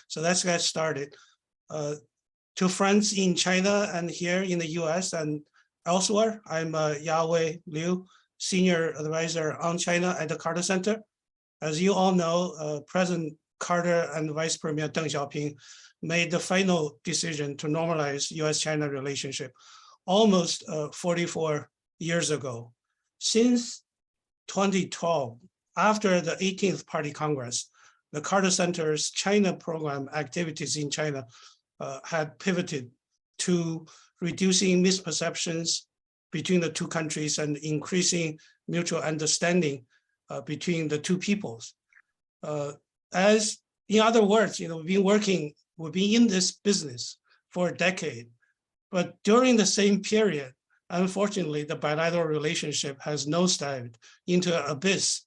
So let's get started. To friends in China and here in the US and elsewhere, I'm Yawei Liu, Senior Advisor on China at the Carter Center. As you all know, President Carter and Vice Premier Deng Xiaoping made the final decision to normalize US-China relationship almost 44 years ago. Since 2012, after the 18th Party Congress, the Carter Center's China program activities in China had pivoted to reducing misperceptions between the two countries and increasing mutual understanding between the two peoples. As in other words, we've been in this business for a decade, but during the same period, unfortunately, the bilateral relationship has nosedived into an abyss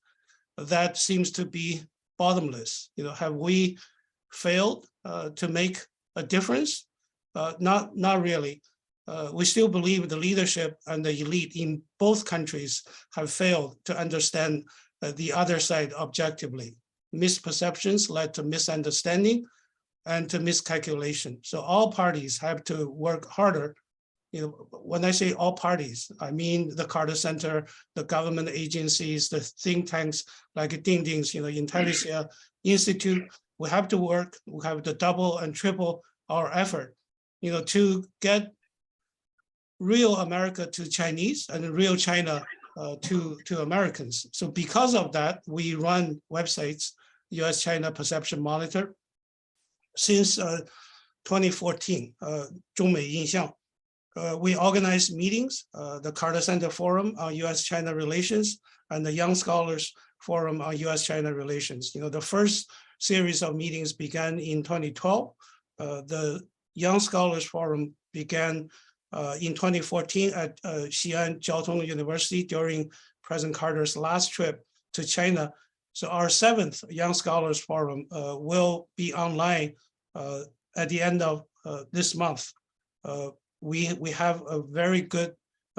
that seems to be bottomless. Have we failed to make a difference? Not really. We still believe the leadership and the elite in both countries have failed to understand the other side objectively. Misperceptions led to misunderstanding and to miscalculation. So all parties have to work harder. When I say all parties, I mean the Carter Center, the government agencies, the think tanks like Dingding's, Intelligence Institute. We have to work. We have to double and triple our effort, to get real America to Chinese and real China to Americans. So because of that, we run websites, US-China Perception Monitor, since 2014, 中美印象. We organize meetings, the Carter Center Forum on US-China Relations and the Young Scholars Forum on US-China Relations. The first series of meetings began in 2012. The Young Scholars Forum began in 2014 at Xi'an Jiao Tong University during President Carter's last trip to China. So our 7th Young Scholars Forum will be online at the end of this month. We have a very good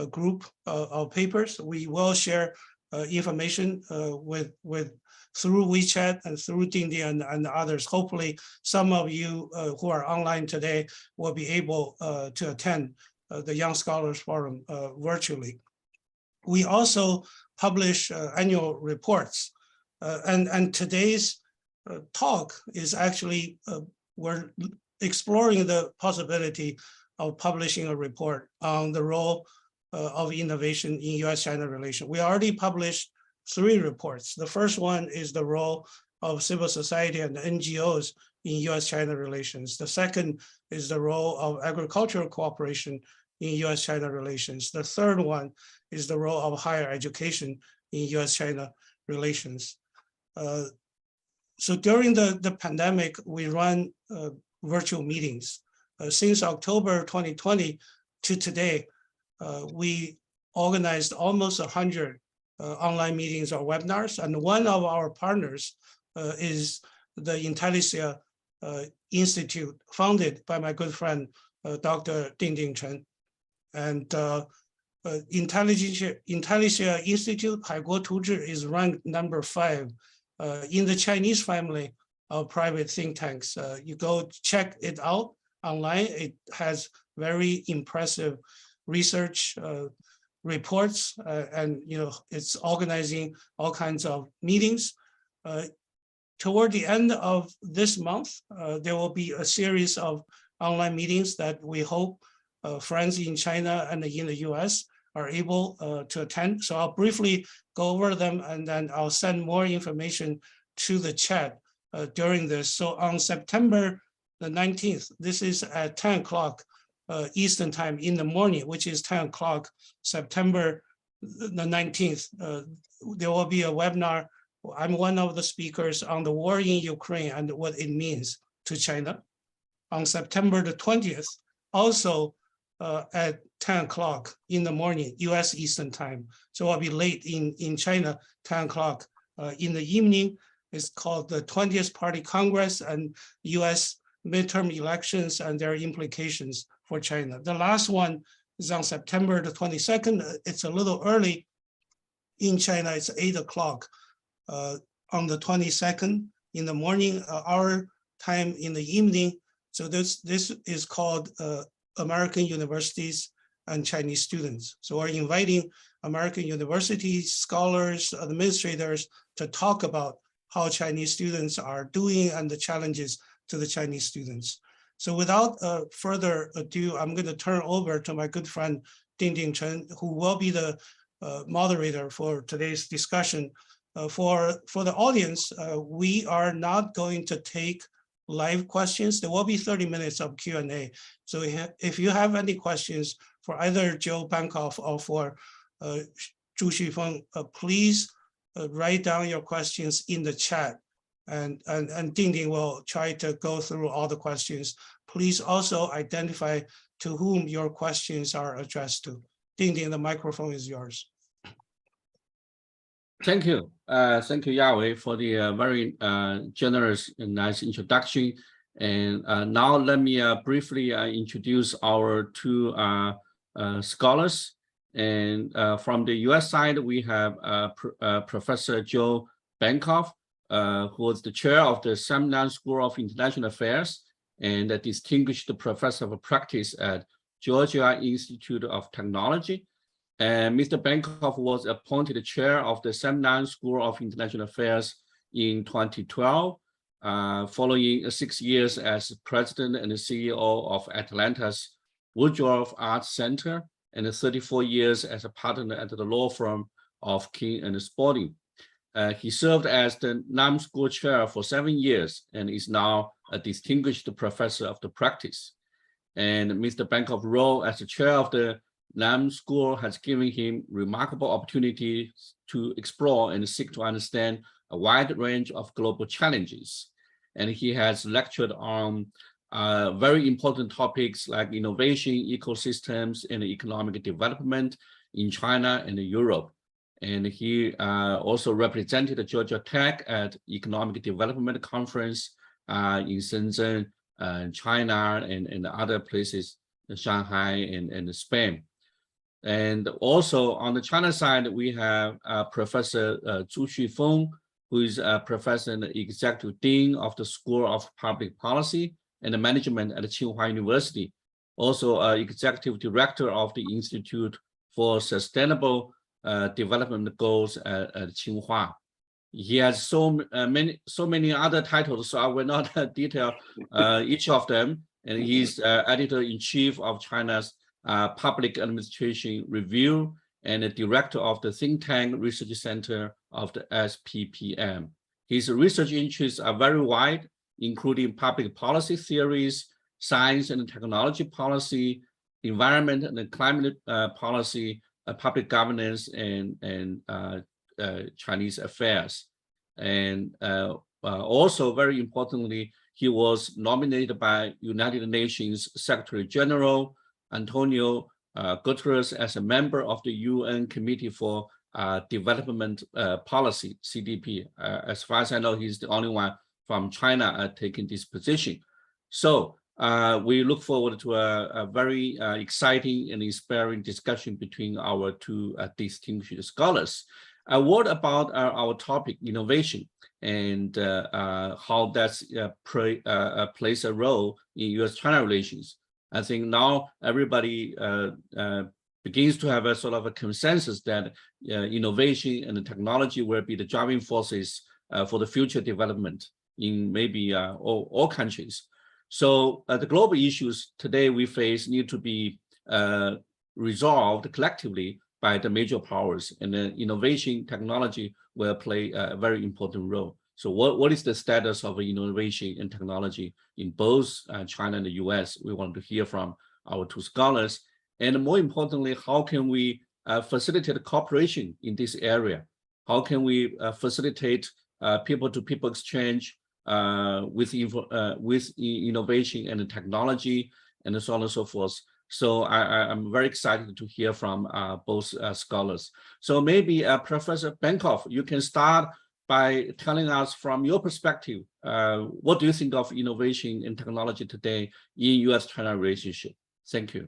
group of papers. We will share information through WeChat and through Dingding and others. Hopefully, some of you who are online today will be able to attend the Young Scholars Forum virtually. We also publish annual reports. And today's talk is actually, we're exploring the possibility of publishing a report on the role of innovation in US-China relations. We already published 3 reports. The first one is the role of civil society and NGOs in US-China relations. The second is the role of agricultural cooperation in US-China relations. The third one is the role of higher education in US-China relations. So during the pandemic, we run virtual meetings. Since October 2020 to today, we organized almost 100 online meetings or webinars. And one of our partners is the Intelligence Institute, founded by my good friend, Dr. Dingding Chen. And Intelligence Institute, 海国图志, is ranked number 5 in the Chinese family of private think tanks. You go check it out online. It has very impressive research reports, and it's organizing all kinds of meetings. Toward the end of this month, there will be a series of online meetings that we hope friends in China and in the US are able to attend. So I'll briefly go over them, and then I'll send more information to the chat during this. So on September the 19th, this is at 10 o'clock Eastern time in the morning, which is 10 o'clock September the 19th. There will be a webinar. I'm one of the speakers on the war in Ukraine and what it means to China. On September the 20th, also at 10 o'clock in the morning, US Eastern time. So I'll be late in China, 10 o'clock in the evening. It's called the 20th Party Congress and US midterm elections and their implications for China. The last one is on September the 22nd. It's a little early in China. It's 8 o'clock on the 22nd in the morning, our time in the evening. So this is called American Universities and Chinese Students. So we're inviting American universities, scholars, administrators to talk about how Chinese students are doing and the challenges to the Chinese students. So without further ado, I'm going to turn over to my good friend Dingding Chen, who will be the moderator for today's discussion. For the audience, we are not going to take live questions. There will be 30 minutes of Q&A. So if you have any questions for either Joe Bankoff or for Zhu Xufeng, please write down your questions in the chat, and Dingding will try to go through all the questions. Please also identify to whom your questions are addressed to. Dingding, the microphone is yours. Thank you, Yawei, for the very generous and nice introduction. And now let me briefly introduce our two scholars. And from the US side, we have Professor Joe Bankoff, who is the chair of the Samnan School of International Affairs and a distinguished professor of practice at Georgia Institute of Technology. And Mr. Bankoff was appointed chair of the Samnan School of International Affairs in 2012, following 6 years as president and CEO of Atlanta's Woodruff Arts Center, and 34 years as a partner at the law firm of King and Spalding. He served as the NAM School chair for 7 years and is now a distinguished professor of the practice. And Mr. Bankoff's role as the chair of the NAM School has given him remarkable opportunities to explore and seek to understand a wide range of global challenges. And he has lectured on very important topics like innovation, ecosystems, and economic development in China and Europe. And he also represented Georgia Tech at Economic Development Conference in Shenzhen, China, and other places, Shanghai and Spain. And also on the China side, we have Professor Zhu Xufeng, who is a professor and executive dean of the School of Public Policy and Management at Tsinghua University, also executive director of the Institute for Sustainable Development Goals at Tsinghua. He has so many other titles, so I will not detail each of them. And he's editor-in-chief of China's Public Administration Review and the director of the think tank research center of the SPPM. His research interests are very wide, including public policy theories, science and technology policy, environment and climate policy, public governance, and Chinese affairs. And also, very importantly, he was nominated by United Nations Secretary General Antonio Guterres as a member of the UN Committee for Development Policy, CDP. As far as I know, he's the only one from China taking this position. So we look forward to a very exciting and inspiring discussion between our two distinguished scholars. A word about our topic, innovation, and how that plays a role in US-China relations. I think now everybody begins to have a sort of a consensus that innovation and technology will be the driving forces for the future development in maybe all countries. So the global issues today we face need to be resolved collectively by the major powers, and then innovation technology will play a very important role. So what is the status of innovation and technology in both China and the US? We want to hear from our two scholars. And more importantly, how can we facilitate cooperation in this area? How can we facilitate people-to-people exchange with innovation and technology, and so on and so forth? So I'm very excited to hear from both scholars. So maybe Professor Bankoff, you can start by telling us from your perspective, what do you think of innovation and technology today in US-China relationship? Thank you.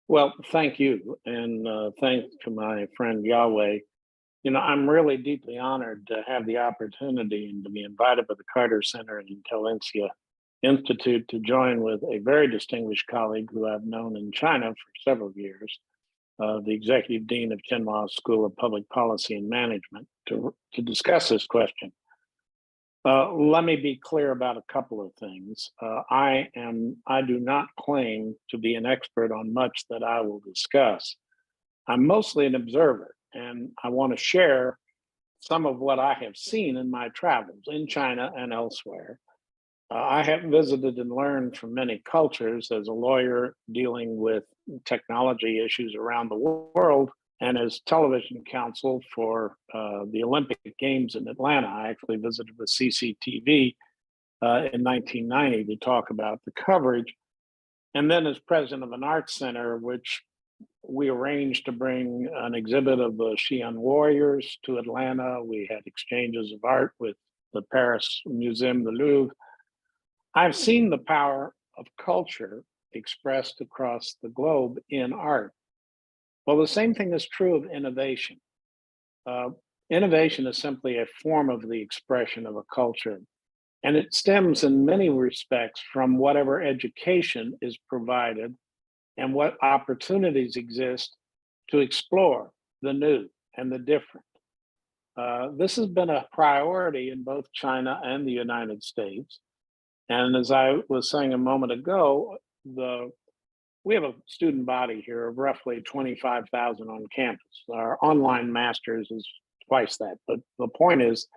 Well, thank you. And thanks to my friend Yahweh I'm really deeply honored to have the opportunity and to be invited by the Carter Center and Intelligentsia Institute to join with a very distinguished colleague who I've known in China for several years, the Executive Dean of Tsinghua School of Public Policy and Management, to discuss this question. Let me be clear about a couple of things. I do not claim to be an expert on much that I will discuss. I'm mostly an observer, and I want to share some of what I have seen in my travels in China and elsewhere. I have visited and learned from many cultures as a lawyer dealing with technology issues around the world, and as television counsel for the Olympic Games in Atlanta. I actually visited with CCTV in 1990 to talk about the coverage. And then as president of an arts center, which we arranged to bring an exhibit of the Xi'an warriors to Atlanta. We had exchanges of art with the Paris Museum, the Louvre. I've seen the power of culture expressed across the globe in art. Well, the same thing is true of innovation. Innovation is simply a form of the expression of a culture, and it stems in many respects from whatever education is provided and what opportunities exist to explore the new and the different. This has been a priority in both China and the United States. And as I was saying a moment ago, we have a student body here of roughly 25,000 on campus. Our online masters is twice that. But the point is,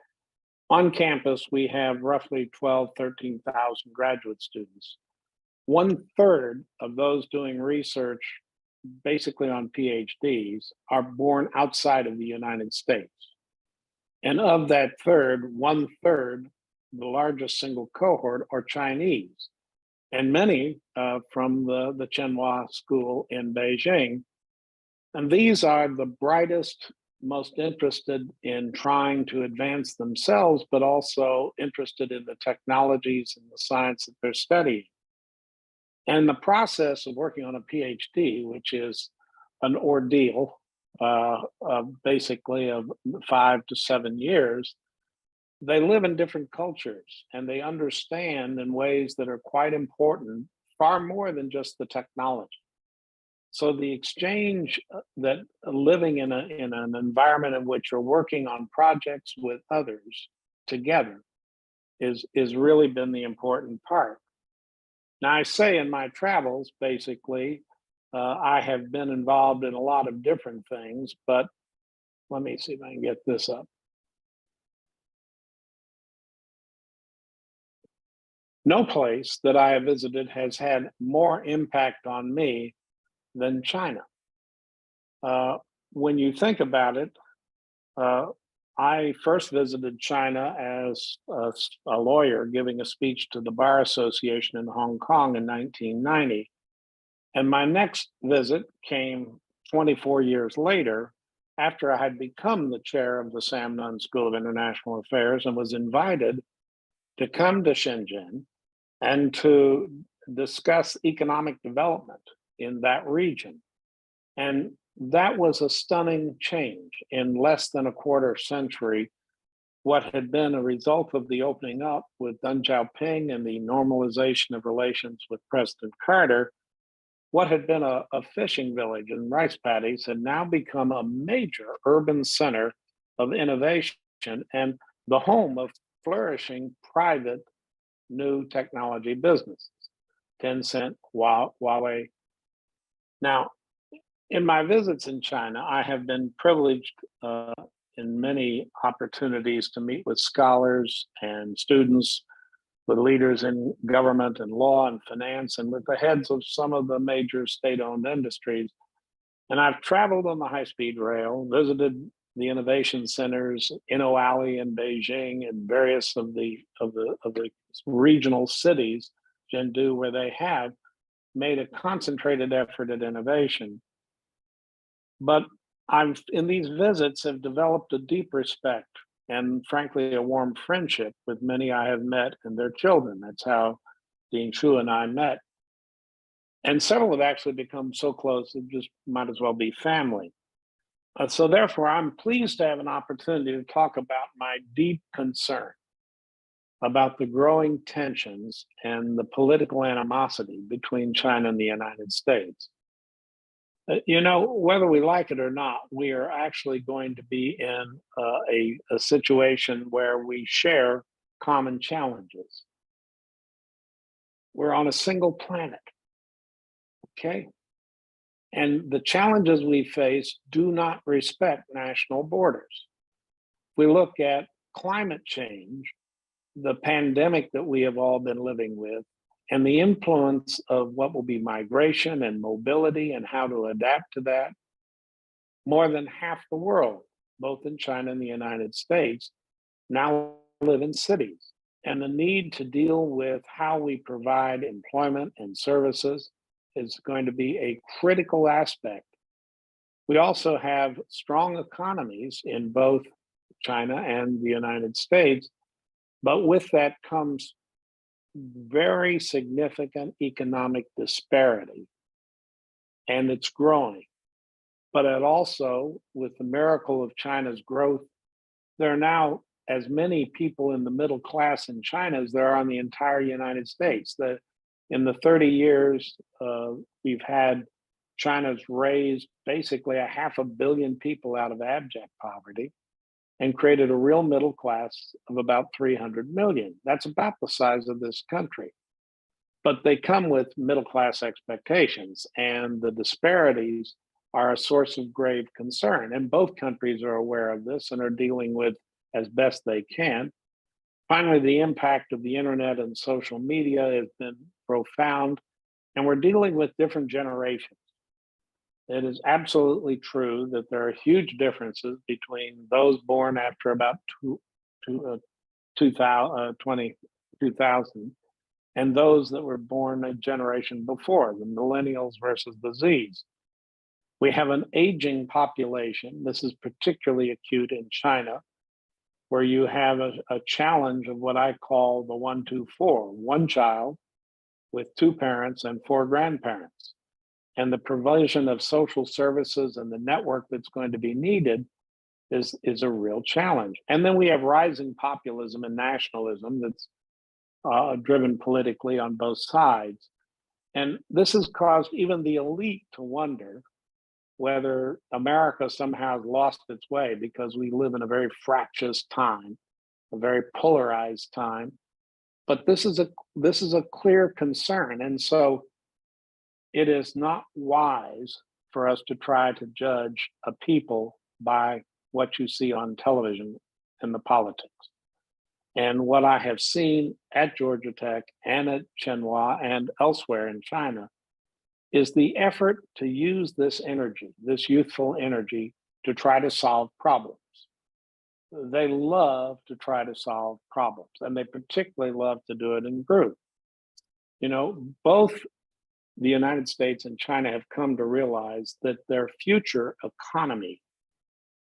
on campus, we have roughly 13,000 graduate students. 1/3 of those doing research, basically on PhDs, are born outside of the United States. And of that third, 1/3, the largest single cohort, are Chinese, and many from the Tsinghua School in Beijing. And these are the brightest, most interested in trying to advance themselves, but also interested in the technologies and the science that they're studying. And the process of working on a PhD, which is an ordeal, basically of 5 to 7 years, they live in different cultures and they understand in ways that are quite important, far more than just the technology. So the exchange that living in an environment in which you're working on projects with others together is really been the important part. Now, I say in my travels, basically, I have been involved in a lot of different things, but let me see if I can get this up. No place that I have visited has had more impact on me than China. When you think about it, I first visited China as a lawyer giving a speech to the Bar Association in Hong Kong in 1990. And my next visit came 24 years later, after I had become the chair of the Sam Nunn School of International Affairs and was invited to come to Shenzhen and to discuss economic development in that region. And that was a stunning change in less than a quarter century. What had been a result of the opening up with Deng Xiaoping and the normalization of relations with President Carter, what had been a fishing village and rice paddies had now become a major urban center of innovation and the home of flourishing private new technology businesses, Tencent, Huawei. Now, in my visits in China, I have been privileged in many opportunities to meet with scholars and students, with leaders in government and law and finance, and with the heads of some of the major state-owned industries. And I've traveled on the high-speed rail, visited the innovation centers in Oali and Beijing and various of the regional cities, Chengdu, where they have made a concentrated effort at innovation. But I've, in these visits, have developed a deep respect and frankly, a warm friendship with many I have met and their children. That's how Dean Shu and I met. And several have actually become so close, it just might as well be family. So therefore, I'm pleased to have an opportunity to talk about my deep concern about the growing tensions and the political animosity between China and the United States. You know, whether we like it or not, we are actually going to be in a situation where we share common challenges. We're on a single planet, okay? And the challenges we face do not respect national borders. If we look at climate change, the pandemic that we have all been living with, and the influence of what will be migration and mobility and how to adapt to that, more than half the world, both in China and the United States, now live in cities. And the need to deal with how we provide employment and services is going to be a critical aspect. We also have strong economies in both China and the United States, but with that comes very significant economic disparity, and it's growing. But it also, with the miracle of China's growth, there are now as many people in the middle class in China as there are in the entire United States. In the 30 years we've had, China's raised basically 500 million people out of abject poverty and created a real middle class of about 300 million. That's about the size of this country. But they come with middle class expectations, and the disparities are a source of grave concern. And both countries are aware of this and are dealing with as best they can. Finally, the impact of the internet and social media has been profound, and we're dealing with different generations. It is absolutely true that there are huge differences between those born after about 2000 and those that were born a generation before, the millennials versus the Zs. We have an aging population. This is particularly acute in China, where you have a challenge of what I call the 1-2-4, one child with 2 parents and 4 grandparents. And the provision of social services and the network that's going to be needed is a real challenge. And then we have rising populism and nationalism that's driven politically on both sides. And this has caused even the elite to wonder whether America somehow has lost its way, because we live in a very fractious time, a very polarized time. But this is a clear concern. And so it is not wise for us to try to judge a people by what you see on television and the politics. And what I have seen at Georgia Tech and at Tsinghua and elsewhere in China is the effort to use this energy, this youthful energy, to try to solve problems. They love to try to solve problems, and they particularly love to do it in groups. You know, both the United States and China have come to realize that their future economy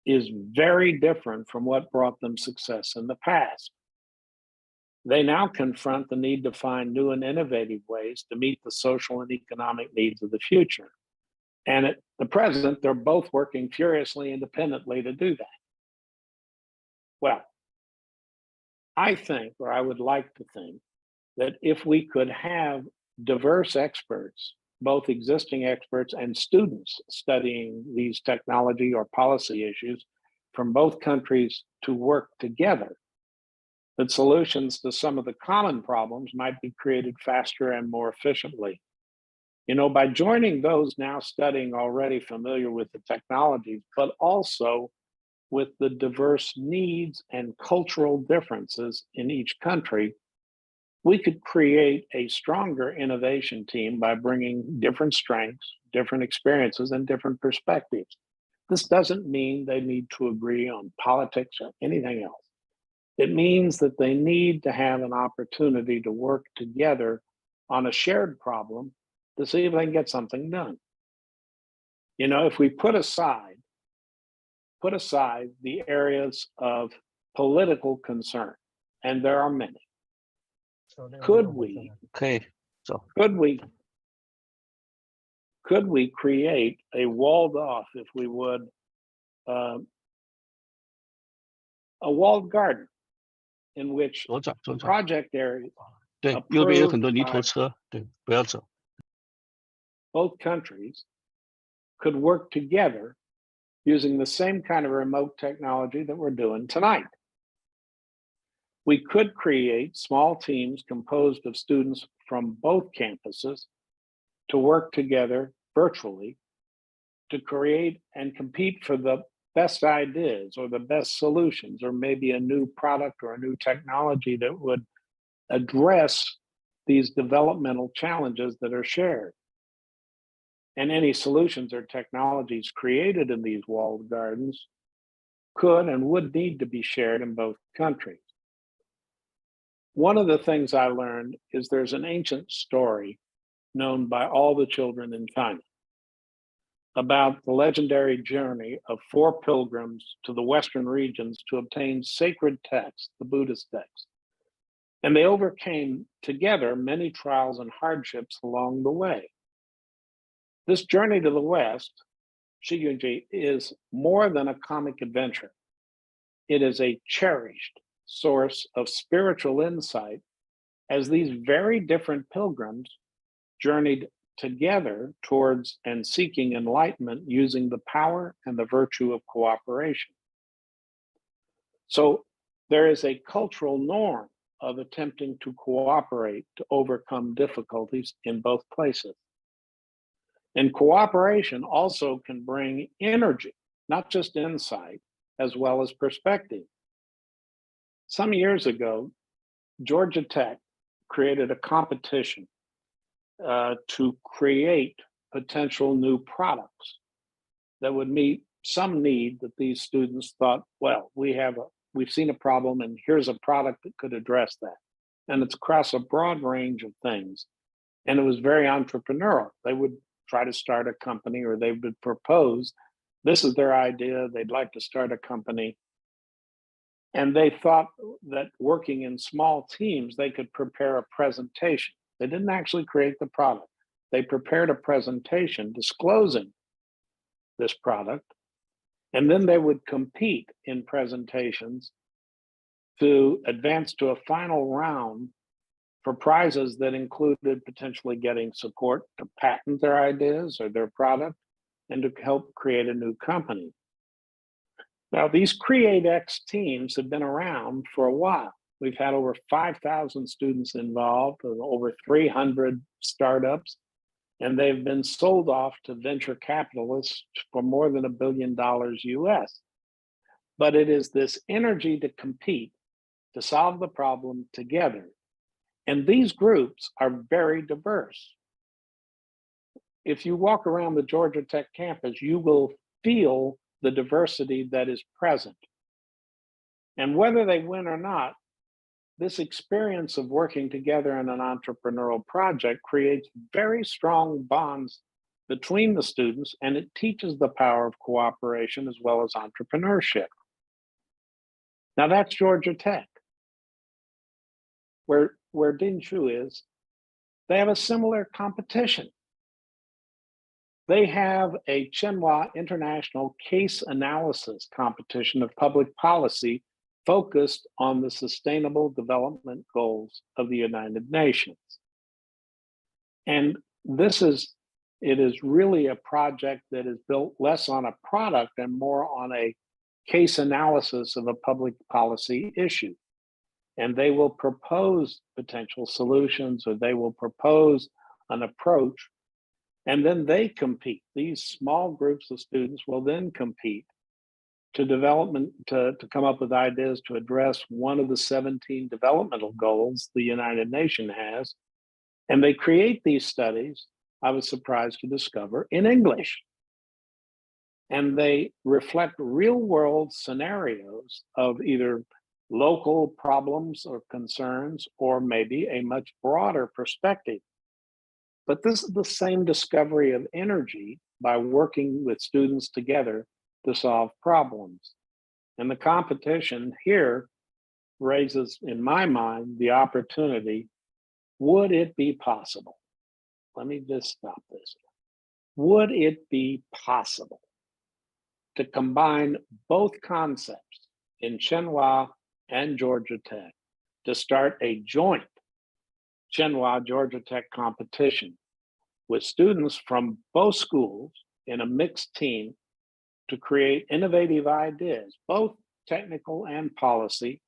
is very different from what brought them success in the past. They now confront the need to find new and innovative ways to meet the social and economic needs of the future. And at the present, they're both working furiously independently to do that. Well, I think, or I would like to think, that if we could have diverse experts, both existing experts and students studying these technology or policy issues from both countries to work together, that solutions to some of the common problems might be created faster and more efficiently. You know, by joining those now studying already familiar with the technologies, but also with the diverse needs and cultural differences in each country, we could create a stronger innovation team by bringing different strengths, different experiences, and different perspectives. This doesn't mean they need to agree on politics or anything else. It means that they need to have an opportunity to work together on a shared problem to see if they can get something done. You know, if we put aside the areas of political concern, and there are many, could we create a walled off, if we would, a walled garden in which 左转，左 the 转。 project area 对，右边有很多 approved 泥头 by 车，对，不要走。 both countries could work together using the same kind of remote technology that we're doing tonight. We could create small teams composed of students from both campuses to work together virtually to create and compete for the best ideas or the best solutions, or maybe a new product or a new technology that would address these developmental challenges that are shared. And any solutions or technologies created in these walled gardens could and would need to be shared in both countries. One of the things I learned is there's an ancient story known by all the children in China about the legendary journey of 4 pilgrims to the Western regions to obtain sacred texts, the Buddhist texts. And they overcame together many trials and hardships along the way. This journey to the West, Shiyunji, is more than a comic adventure. It is a cherished source of spiritual insight as these very different pilgrims journeyed together towards and seeking enlightenment using the power and the virtue of cooperation. So there is a cultural norm of attempting to cooperate to overcome difficulties in both places. And cooperation also can bring energy, not just insight, as well as perspective. Some years ago, Georgia Tech created a competition to create potential new products that would meet some need that these students thought, well, we've seen a problem and here's a product that could address that. And it's across a broad range of things. And it was very entrepreneurial. They would try to start a company, or they would propose, this is their idea, they'd like to start a company. And they thought that working in small teams, they could prepare a presentation. They didn't actually create the product. They prepared a presentation disclosing this product, and then they would compete in presentations to advance to a final round for prizes that included potentially getting support to patent their ideas or their product and to help create a new company. Now, these CreateX teams have been around for a while. We've had over 5,000 students involved, over 300 startups, and they've been sold off to venture capitalists for more than $1 billion US. But it is this energy to compete, to solve the problem together. And these groups are very diverse. If you walk around the Georgia Tech campus, you will feel the diversity that is present. And whether they win or not, this experience of working together in an entrepreneurial project creates very strong bonds between the students, and it teaches the power of cooperation as well as entrepreneurship. Now that's Georgia Tech. Where Dinshu is, they have a similar competition. They have a Tsinghua International Case Analysis competition of public policy focused on the Sustainable Development Goals of the United Nations. And it is really a project that is built less on a product and more on a case analysis of a public policy issue. And they will propose potential solutions, or they will propose an approach, and then they compete. These small groups of students will then compete to come up with ideas to address one of the 17 developmental goals the United Nations has. And they create these studies, I was surprised to discover, in English. And they reflect real world scenarios of either local problems or concerns, or maybe a much broader perspective. But this is the same discovery of energy by working with students together to solve problems. And the competition here raises, in my mind, the opportunity, would it be possible? Let me just stop this. Would it be possible to combine both concepts in Tsinghua and Georgia Tech to start a joint Tsinghua Georgia Tech competition with students from both schools in a mixed team to create innovative ideas, both technical and policy,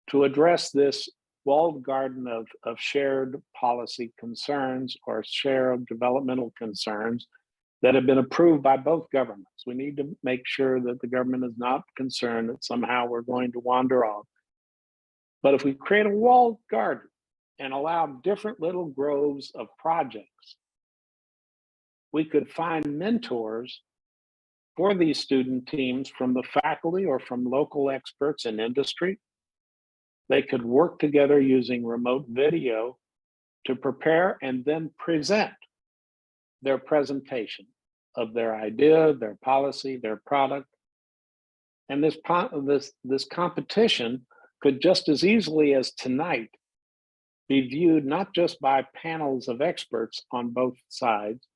to address this walled garden of shared policy concerns or shared developmental concerns that have been approved by both governments. We need to make sure that the government is not concerned that somehow we're going to wander off. But if we create a walled garden and allow different little groves of projects, we could find mentors for these student teams from the faculty or from local experts in industry. They could work together using remote video to prepare and then present their presentation of their idea, their policy, their product. And this competition could just as easily as tonight be viewed not just by panels of experts on both sides,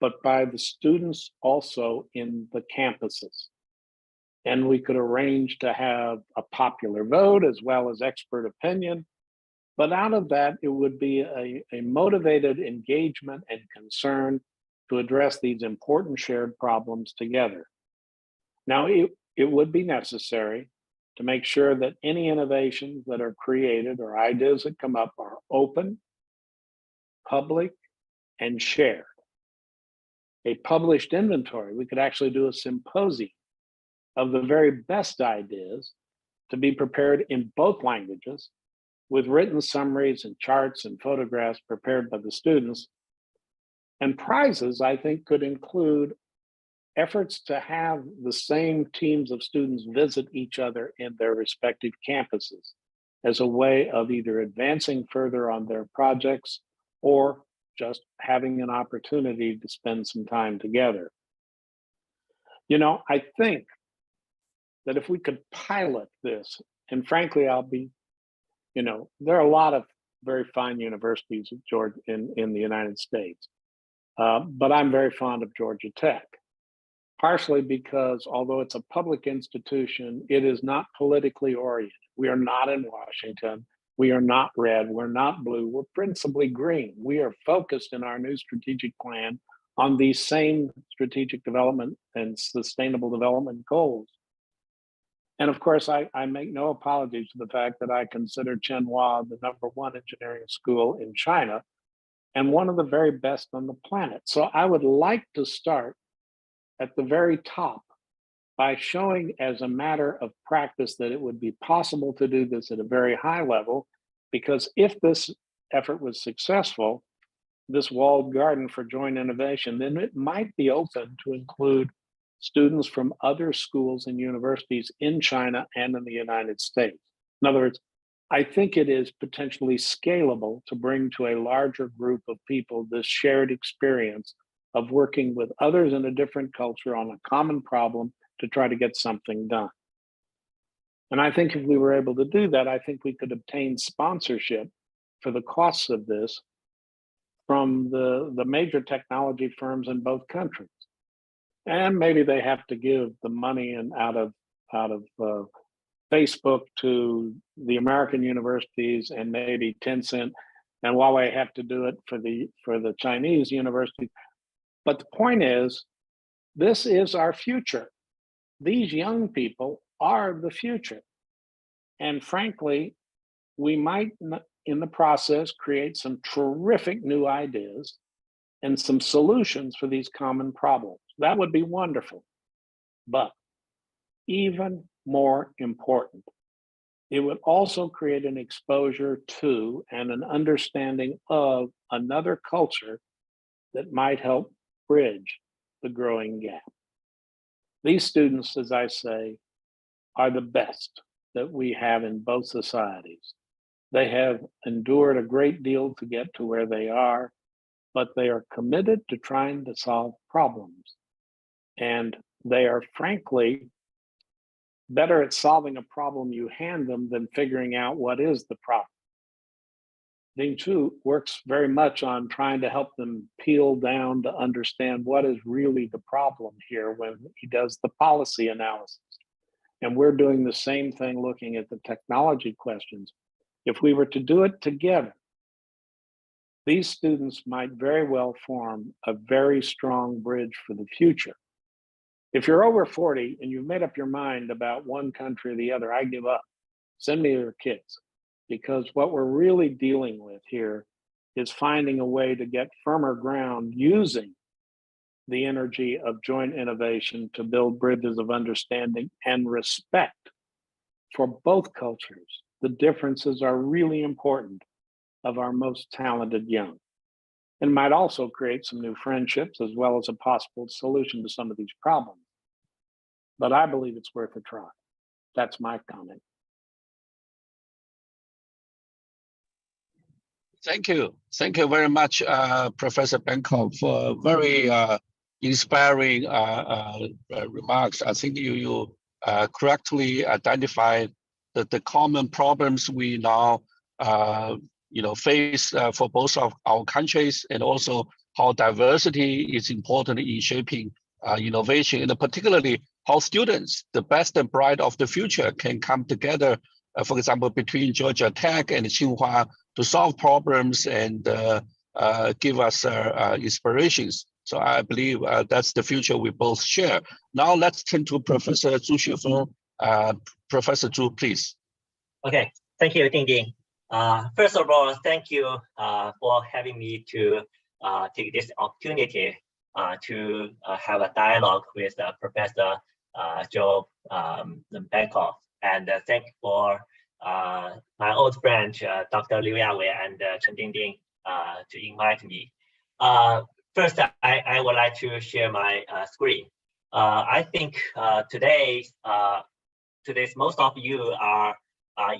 but by the students also in the campuses. And we could arrange to have a popular vote as well as expert opinion. But out of that, it would be a motivated engagement and concern to address these important shared problems together. Now, it would be necessary to make sure that any innovations that are created or ideas that come up are open, public, and shared. A published inventory, we could actually do a symposium of the very best ideas to be prepared in both languages with written summaries and charts and photographs prepared by the students. And prizes, I think, could include efforts to have the same teams of students visit each other in their respective campuses as a way of either advancing further on their projects or just having an opportunity to spend some time together. You know, I think that if we could pilot this, and frankly, I'll be, you know, there are a lot of very fine universities in the United States, but I'm very fond of Georgia Tech, partially because although it's a public institution, it is not politically oriented. We are not in Washington. We are not red. We're not blue. We're principally green. We are focused in our new strategic plan on these same strategic development and sustainable development goals. And of course, I make no apologies to the fact that I consider Tsinghua the #1 engineering school in China and one of the very best on the planet. So I would like to start at the very top by showing as a matter of practice that it would be possible to do this at a very high level, because if this effort was successful, this walled garden for joint innovation, then it might be open to include students from other schools and universities in China and in the United States. In other words, I think it is potentially scalable to bring to a larger group of people this shared experience of working with others in a different culture on a common problem to try to get something done. And I think if we were able to do that, I think we could obtain sponsorship for the costs of this from the major technology firms in both countries. And maybe they have to give the money and out of Facebook to the American universities, and maybe Tencent and Huawei have to do it for the Chinese universities. But the point is, this is our future. These young people are the future. And frankly, we might, in the process, create some terrific new ideas and some solutions for these common problems. That would be wonderful. But even more important, it would also create an exposure to and an understanding of another culture that might help bridge the growing gap. These students, as I say, are the best that we have in both societies. They have endured a great deal to get to where they are, but they are committed to trying to solve problems. And they are frankly better at solving a problem you hand them than figuring out what is the problem. Ding Chu works very much on trying to help them peel down to understand what is really the problem here when he does the policy analysis. And we're doing the same thing looking at the technology questions. If we were to do it together, these students might very well form a very strong bridge for the future. If you're over 40 and you've made up your mind about one country or the other, I give up. Send me your kids. Because what we're really dealing with here is finding a way to get firmer ground using the energy of joint innovation to build bridges of understanding and respect for both cultures. The differences are really important of our most talented young, and might also create some new friendships as well as a possible solution to some of these problems. But I believe it's worth a try. That's my comment. Thank you. Thank you very much, Professor Bangkok, for very inspiring remarks. I think you correctly identified the common problems we now face for both of our countries, and also how diversity is important in shaping innovation, and particularly how students, the best and bright of the future, can come together, for example, between Georgia Tech and Tsinghua to solve problems and give us inspirations. So I believe that's the future we both share. Now let's turn to Professor Zhu Xuefeng. Professor Zhu, please. Okay, thank you, Ding Ding. First of all, thank you for having me to take this opportunity to have a dialogue with Professor Joe Bangkok, and thank you for my old friend, Dr. Liu Yawei and Chen Dingding to invite me. First, I would like to share my screen. I think today most of you are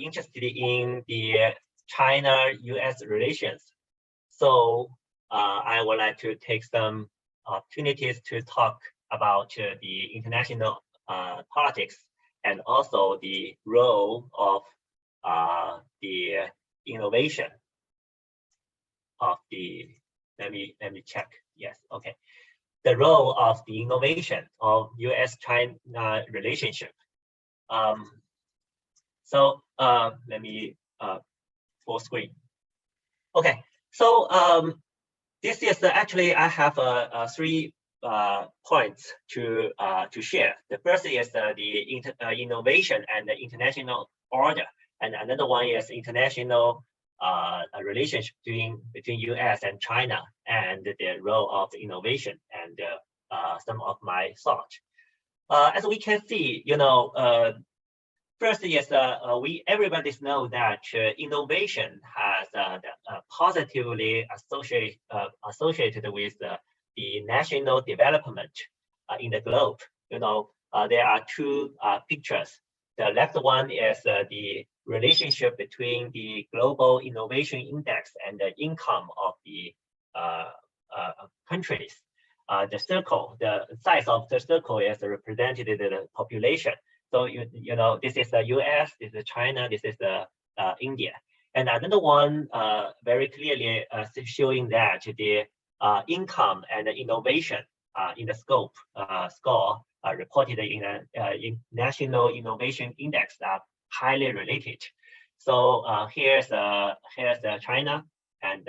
interested in the China-US relations. So I would like to take some opportunities to talk about the international politics, and also the role of the innovation of the, let me check. Yes, okay. The role of the innovation of US-China relationship. So let me full screen. Okay, so this is actually, I have 3 points to share. The first is the innovation and the international order, and another one is international relationship between US and China, and the role of innovation, and some of my thoughts. As we can see, first is everybody knows that innovation has positively associated with the national development in the globe. There are 2 pictures. The left one is the relationship between the global innovation index and the income of the countries. The circle, the size of the circle is represented the population. So this is the US, this is China, this is India. And another one very clearly showing that the income and the innovation in the scope score reported in National Innovation Index are highly related. So here's China and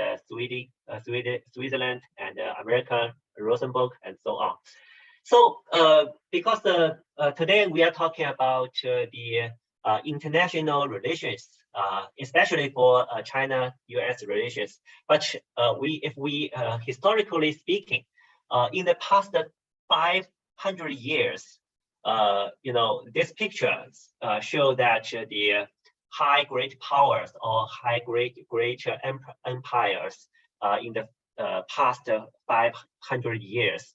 Switzerland and America, Rosenberg, and so on. So because today we are talking about the international relations, especially for China-US relations. But if we historically speaking, in the past 500 years, these pictures show that the high great powers or high great empires in the past 500 years.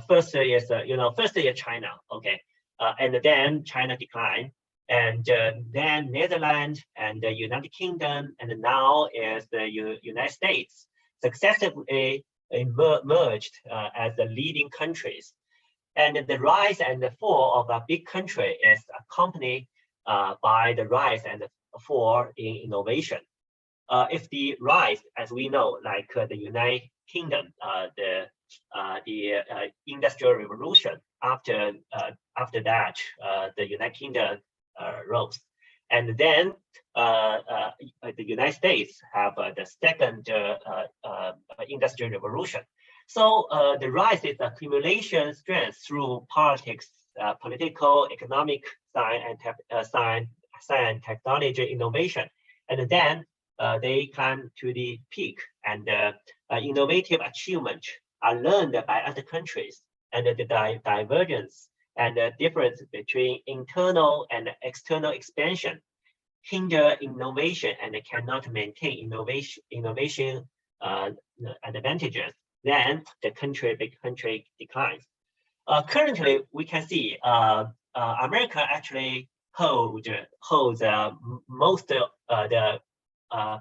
First is China, okay, and then China declined, and then Netherlands and the United Kingdom, and now is the United States successively emerged as the leading countries. And the rise and the fall of a big country is accompanied by the rise and the fall in innovation. if the rise, as we know, like the United Kingdom, the Industrial Revolution, after that, the United Kingdom rose. And then the United States have the second industrial revolution. So the rise is accumulation strength through politics, political, economic, science and technology innovation. And then they climb to the peak, and innovative achievements are learned by other countries, and the divergence and the difference between internal and external expansion hinder innovation and cannot maintain innovation advantages. Then the country declines. Currently, we can see America actually holds most of the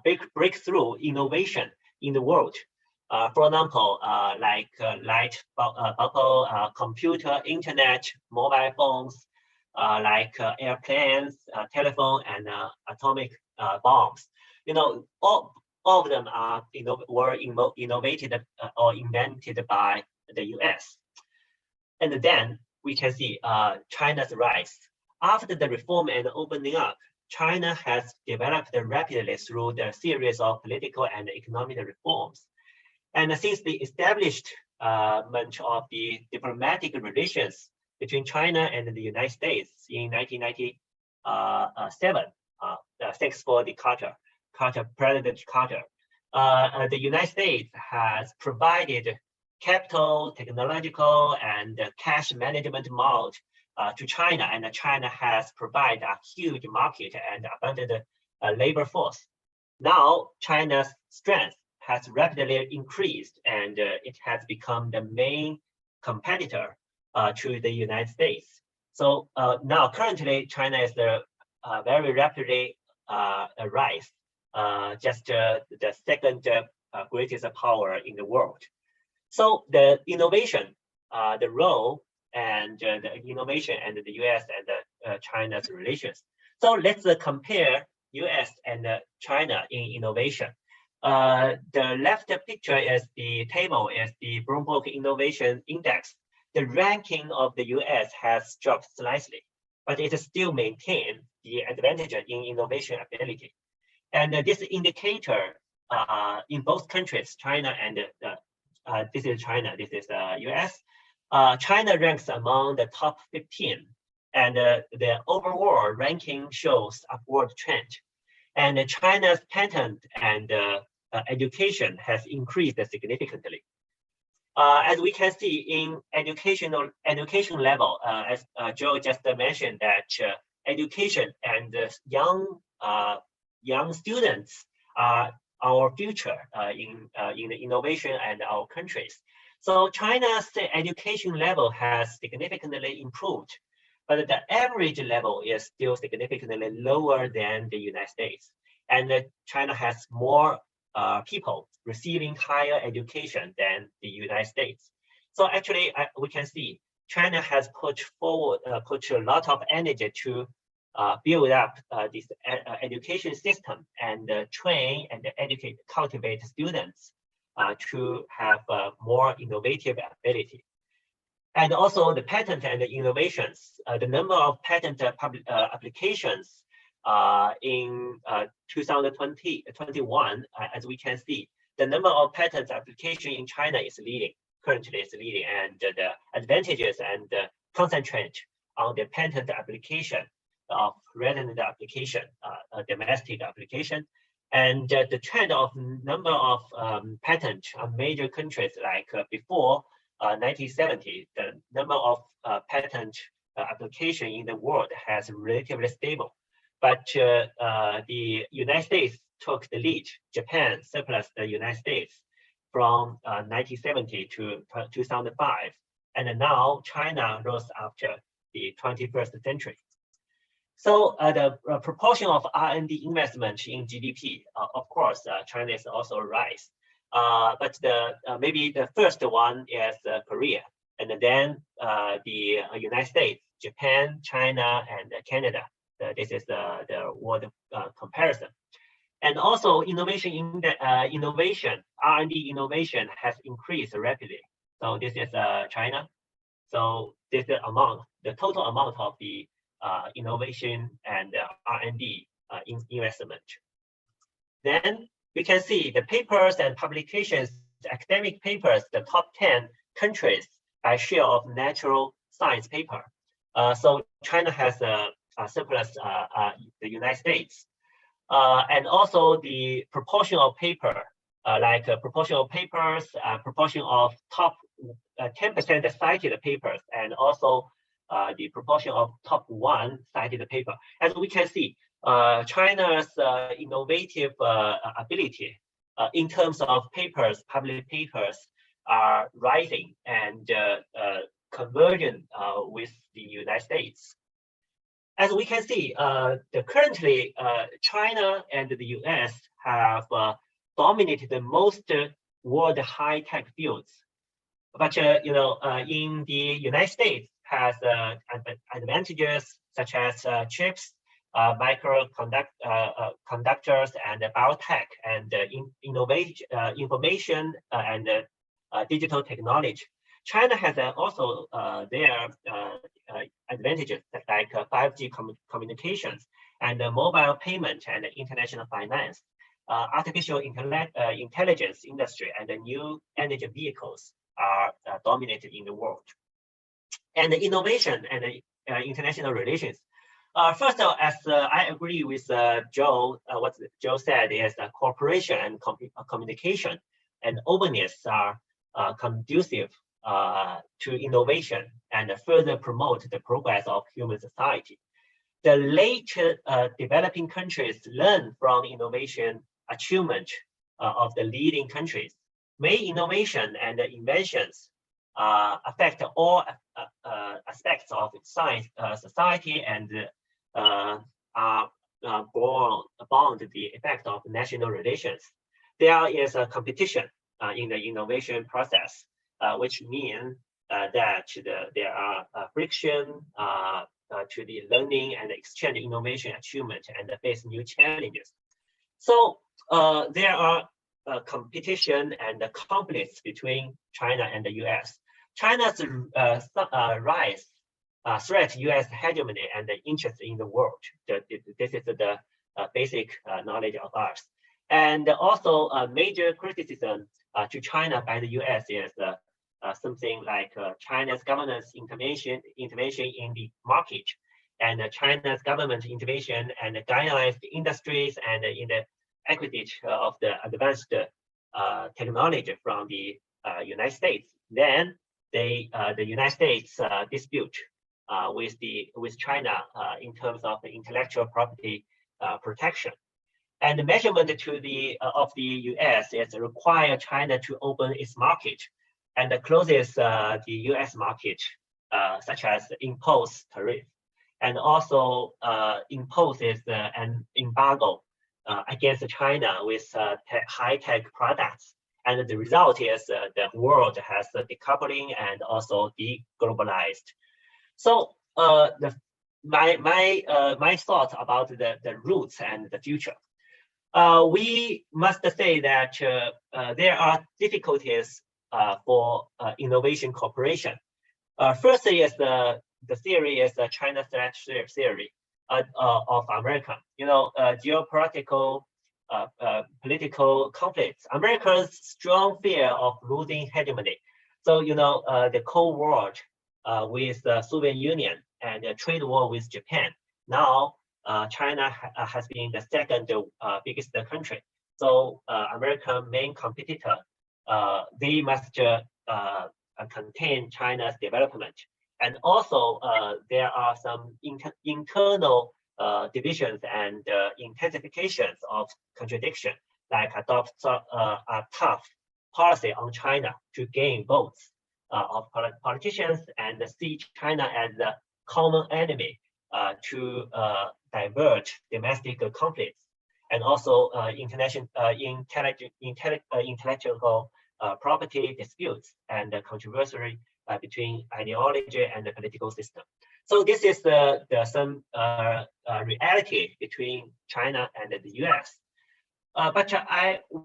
big breakthrough innovation in the world. For example, like light bubble, computer, internet, mobile phones, like airplanes, telephone, and atomic bombs. You know, all of them are were innovated or invented by the U.S. And then we can see China's rise. After the reform and opening up, China has developed rapidly through the series of political and economic reforms. And since the establishment of the diplomatic relations between China and the United States in 1997, thanks for the President Carter, the United States has provided capital, technological, and cash management model to China, and China has provided a huge market and abundant labor force. Now, China's strength has rapidly increased, and it has become the main competitor to the United States. So now, currently, China is very rapidly rise, just the second greatest power in the world. So the innovation, the role, and the innovation and the U.S. and China's relations. So let's compare U.S. and China in innovation. The left picture is the table is the Bloomberg Innovation Index. The ranking of the U.S. has dropped slightly, but it still maintains the advantage in innovation ability. And this indicator in both countries, China and this is China, this is the U.S. China ranks among the top 15, and the overall ranking shows upward trend. And China's patent and education has increased significantly. As we can see in education level, as Joe just mentioned, that education and young students are our future in the innovation and our countries. So China's education level has significantly improved, but the average level is still significantly lower than the United States. And China has more people receiving higher education than the United States. So actually, we can see China has put a lot of energy to build up this education system and train and educate, cultivate students to have more innovative ability. And also the patent and the innovations, the number of patent applications in 2021, as we can see, the number of patent application in China is leading, currently is leading, and the advantages and concentrate on the patent application of resident application, domestic application. And the trend of number of patents on major countries like before 1970, the number of patent application in the world has relatively stable. But the United States took the lead. Japan surpassed the United States from 1970 to 2005. And now China rose after the 21st century. So the proportion of R&D investment in GDP, of course, China is also rise. But maybe the first one is Korea, and then the United States, Japan, China, and Canada. This is the world comparison. And also innovation in the R&D innovation has increased rapidly. So this is China. So this is the total amount of the innovation and R&D investment. Then we can see the papers and publications, the academic papers, the top 10 countries by share of natural science paper. So China has a surplus the United States. And also the proportion of paper, proportion of papers, proportion of top 10% cited papers, and also the proportion of top 1 cited paper. As we can see, China's innovative ability in terms of papers, published papers, are rising and convergent with the United States. As we can see, currently China and the US have dominated the most world high-tech fields. But in the United States has advantages such as chips, microconductors, and biotech, and innovation, information, and digital technology. China has also their advantages like 5G communications and mobile payment and international finance, artificial intelligence industry, and the new energy vehicles are dominated in the world. And the innovation and international relations. First of all, as I agree with Joe, what Joe said is cooperation and communication and openness are conducive to innovation and further promote the progress of human society. The late developing countries learn from innovation achievement of the leading countries. May innovation and inventions affect all aspects of science, society, and are bond the effect of national relations. There is a competition in the innovation process, which means that there are friction to the learning and exchange innovation achievement and face new challenges. So there are competition and conflicts between China and the US. China's rise threat US hegemony and the interest in the world. This is the basic knowledge of ours. And also a major criticism to China by the US is something like China's government's intervention in the market, and China's government intervention and guidelines the industries and in the equity of the advanced technology from the United States. Then the United States dispute with China in terms of the intellectual property protection. And the measurement to of the US is require China to open its market and closes the US market, such as impose tariff, and also imposes an embargo against China with high-tech products. And the result is the world has decoupling and also deglobalized. So my thoughts about the roots and the future. We must say that there are difficulties for innovation cooperation. First is the theory is the China threat theory of America. Geopolitical political conflicts. America's strong fear of losing hegemony. So the Cold War with the Soviet Union and the trade war with Japan. Now China has been the second biggest country. So America's main competitor, they must contain China's development. And also there are some internal divisions and intensifications of contradiction, like adopt a tough policy on China to gain votes of politicians and see China as the common enemy to divert domestic conflicts, and also international intellectual property disputes and controversy between ideology and the political system. So this is some reality between China and the US. but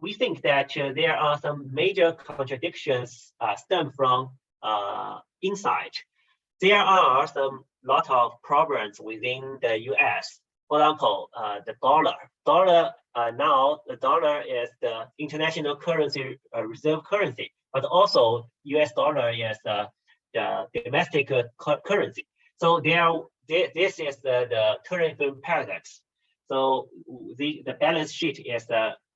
we think that there are some major contradictions stem from inside. There are some lot of problems within the U.S. For example, the dollar. Now the dollar is the international currency, reserve currency, but also U.S. dollar is the domestic currency. So this is the tariff paradox. So the balance sheet is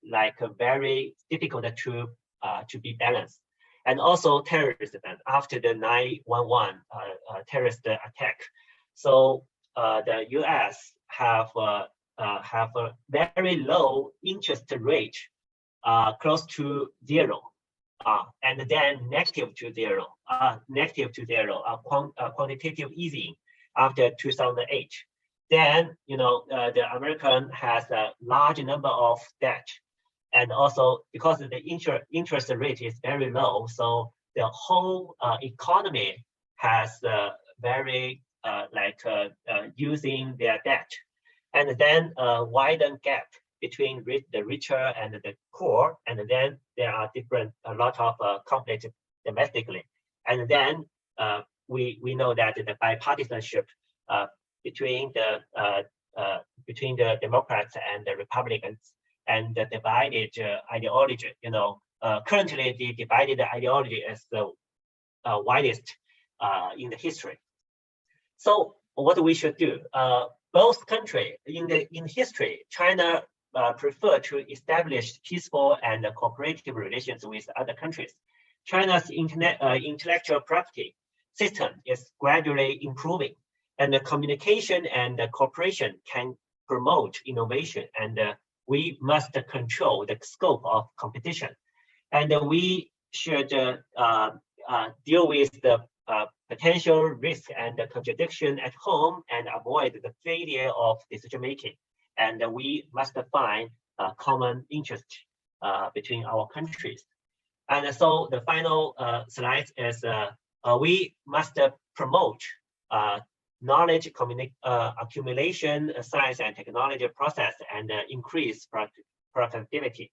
like very difficult to be balanced. And also terrorism after the 9/11 terrorist attack. So the U.S. have a very low interest rate, close to zero, and then negative to zero, quantitative easing after 2008. Then the American has a large number of debt, and also because the interest rate is very low, so the whole economy has very using their debt, and then widen gap between the richer and the poor, and then there are a lot of conflict domestically, and then we know that the bipartisanship between the Democrats and the Republicans, and the divided ideology. Currently the divided ideology is the widest in the history. So what we should do? Both countries in history, China prefer to establish peaceful and cooperative relations with other countries. China's intellectual property system is gradually improving, and the communication and the cooperation can promote innovation, and we must control the scope of competition. And we should deal with the potential risk and the contradiction at home and avoid the failure of decision making. And we must find a common interest between our countries. And so the final slide is we must promote knowledge accumulation, science and technology process, and increase productivity,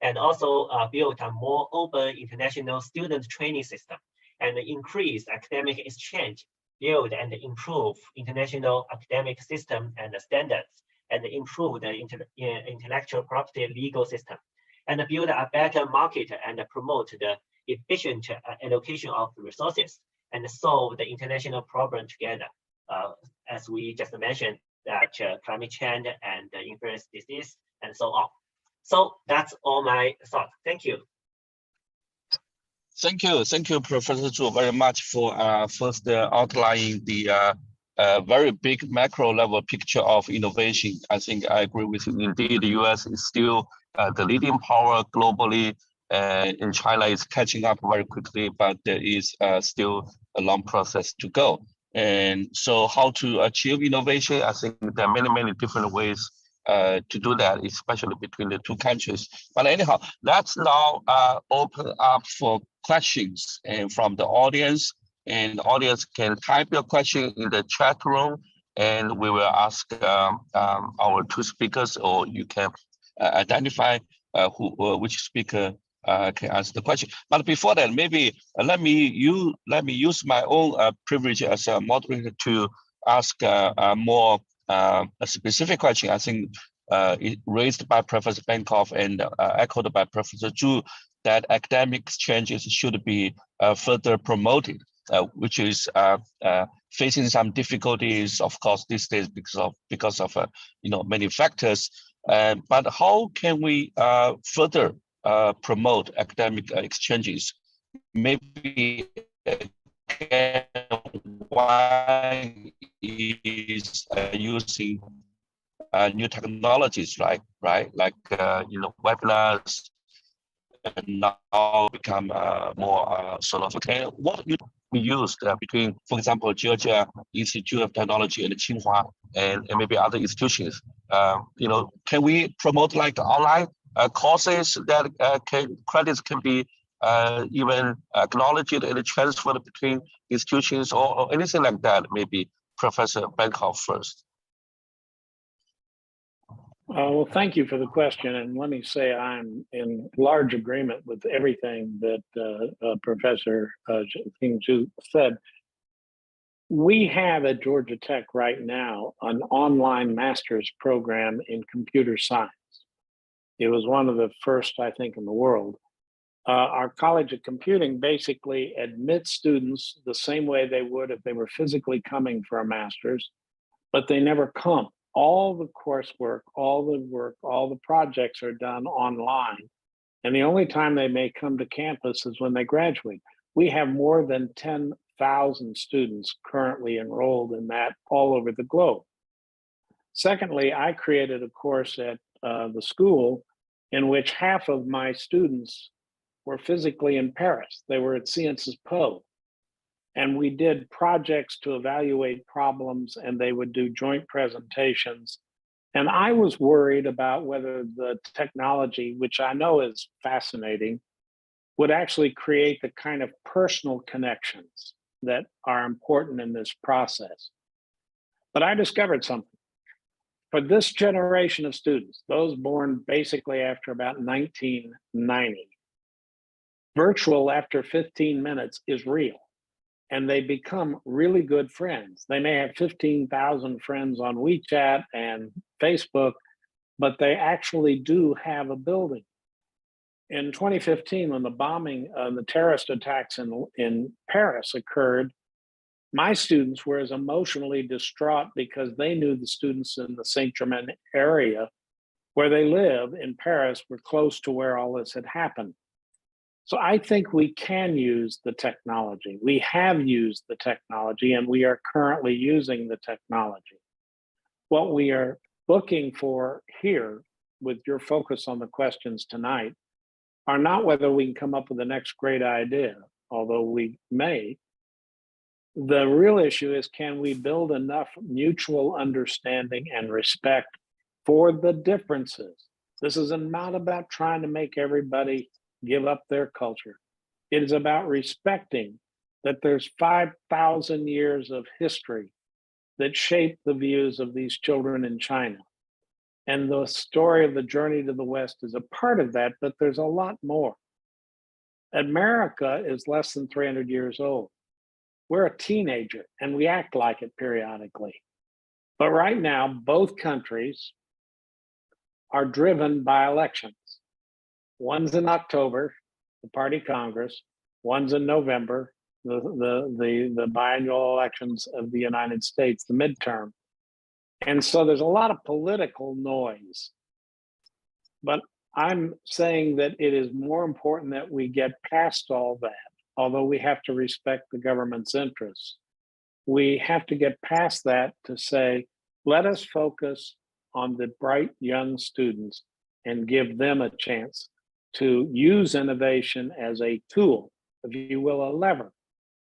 and also build a more open international student training system, and increase academic exchange, build and improve international academic system and standards, and improve the intellectual property legal system, and build a better market and promote the efficient allocation of resources, and solve the international problem together. As we just mentioned, that climate change and infectious disease and so on. So that's all my thoughts. Thank you. Thank you, Professor Zhu, very much for first outlining the very big macro level picture of innovation. I think I agree with you. Indeed, the US is still the leading power globally, and China is catching up very quickly, but there is still a long process to go. And so how to achieve innovation? I think there are many different ways to do that, especially between the two countries. But anyhow, let's now open up for questions and from the audience. And the audience can type your question in the chat room, and we will ask our two speakers, or you can identify which speaker can answer the question. But before that, maybe let me use my own privilege as a moderator to ask a more specific question. I think raised by Professor Benkoff and echoed by Professor Zhu, that academic exchanges should be further promoted, which is facing some difficulties, of course, these days because of many factors. But how can we further promote academic exchanges? Maybe one is using new technologies, like webinars, and now become more sort of okay. What we used between, for example, Georgia Institute of Technology and Tsinghua, and maybe other institutions. Can we promote like online courses that credits can be even acknowledged and transferred between institutions, or anything like that? Maybe Professor Benkoff first. Well, thank you for the question. And let me say I'm in large agreement with everything that Professor Ping Zhu said. We have at Georgia Tech right now an online master's program in computer science. It was one of the first, I think, in the world. Our College of Computing basically admits students the same way they would if they were physically coming for a master's, but they never come. All the coursework, all the work, all the projects are done online. And the only time they may come to campus is when they graduate. We have more than 10,000 students currently enrolled in that all over the globe. Secondly, I created a course at the school in which half of my students were physically in Paris. They were at Sciences Po. And we did projects to evaluate problems, and they would do joint presentations. And I was worried about whether the technology, which I know is fascinating, would actually create the kind of personal connections that are important in this process. But I discovered something. For this generation of students, those born basically after about 1990, virtual after 15 minutes is real. And they become really good friends. They may have 15,000 friends on WeChat and Facebook, but they actually do have a building. In 2015, when the bombing, the terrorist attacks in Paris occurred, my students were as emotionally distraught because they knew the students in the Saint-Germain area where they live in Paris were close to where all this had happened. So I think we can use the technology. We have used the technology, and we are currently using the technology. What we are looking for here, with your focus on the questions tonight, are not whether we can come up with the next great idea, although we may. The real issue is, can we build enough mutual understanding and respect for the differences? This is not about trying to make everybody give up their culture. It is about respecting that there's 5,000 years of history that shaped the views of these children in China. And the story of the journey to the West is a part of that, but there's a lot more. America is less than 300 years old. We're a teenager, and we act like it periodically. But right now, both countries are driven by elections. One's in October, the party Congress. One's in November, the biannual elections of the United States, the midterm. And so there's a lot of political noise. But I'm saying that it is more important that we get past all that, although we have to respect the government's interests. We have to get past that to say, let us focus on the bright young students and give them a chance to use innovation as a tool, if you will, a lever,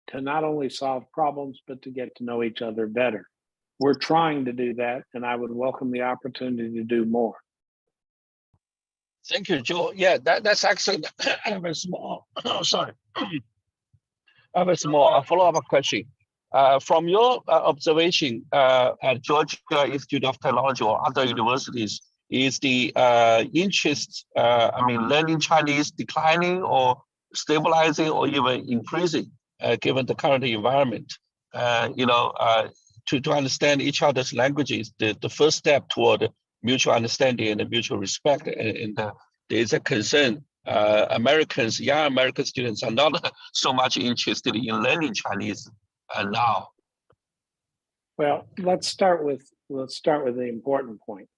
to not only solve problems, but to get to know each other better. We're trying to do that, and I would welcome the opportunity to do more. Thank you, Joe. Yeah, that's excellent. I have a small, sorry. I have a small follow-up question. From your observation at Georgia Institute of Technology or other universities, is the interest, learning Chinese declining or stabilizing or even increasing given the current environment? To understand each other's languages, the first step toward mutual understanding and mutual respect. And there is a concern. Young American students are not so much interested in learning Chinese now. Well, let's start with the important point.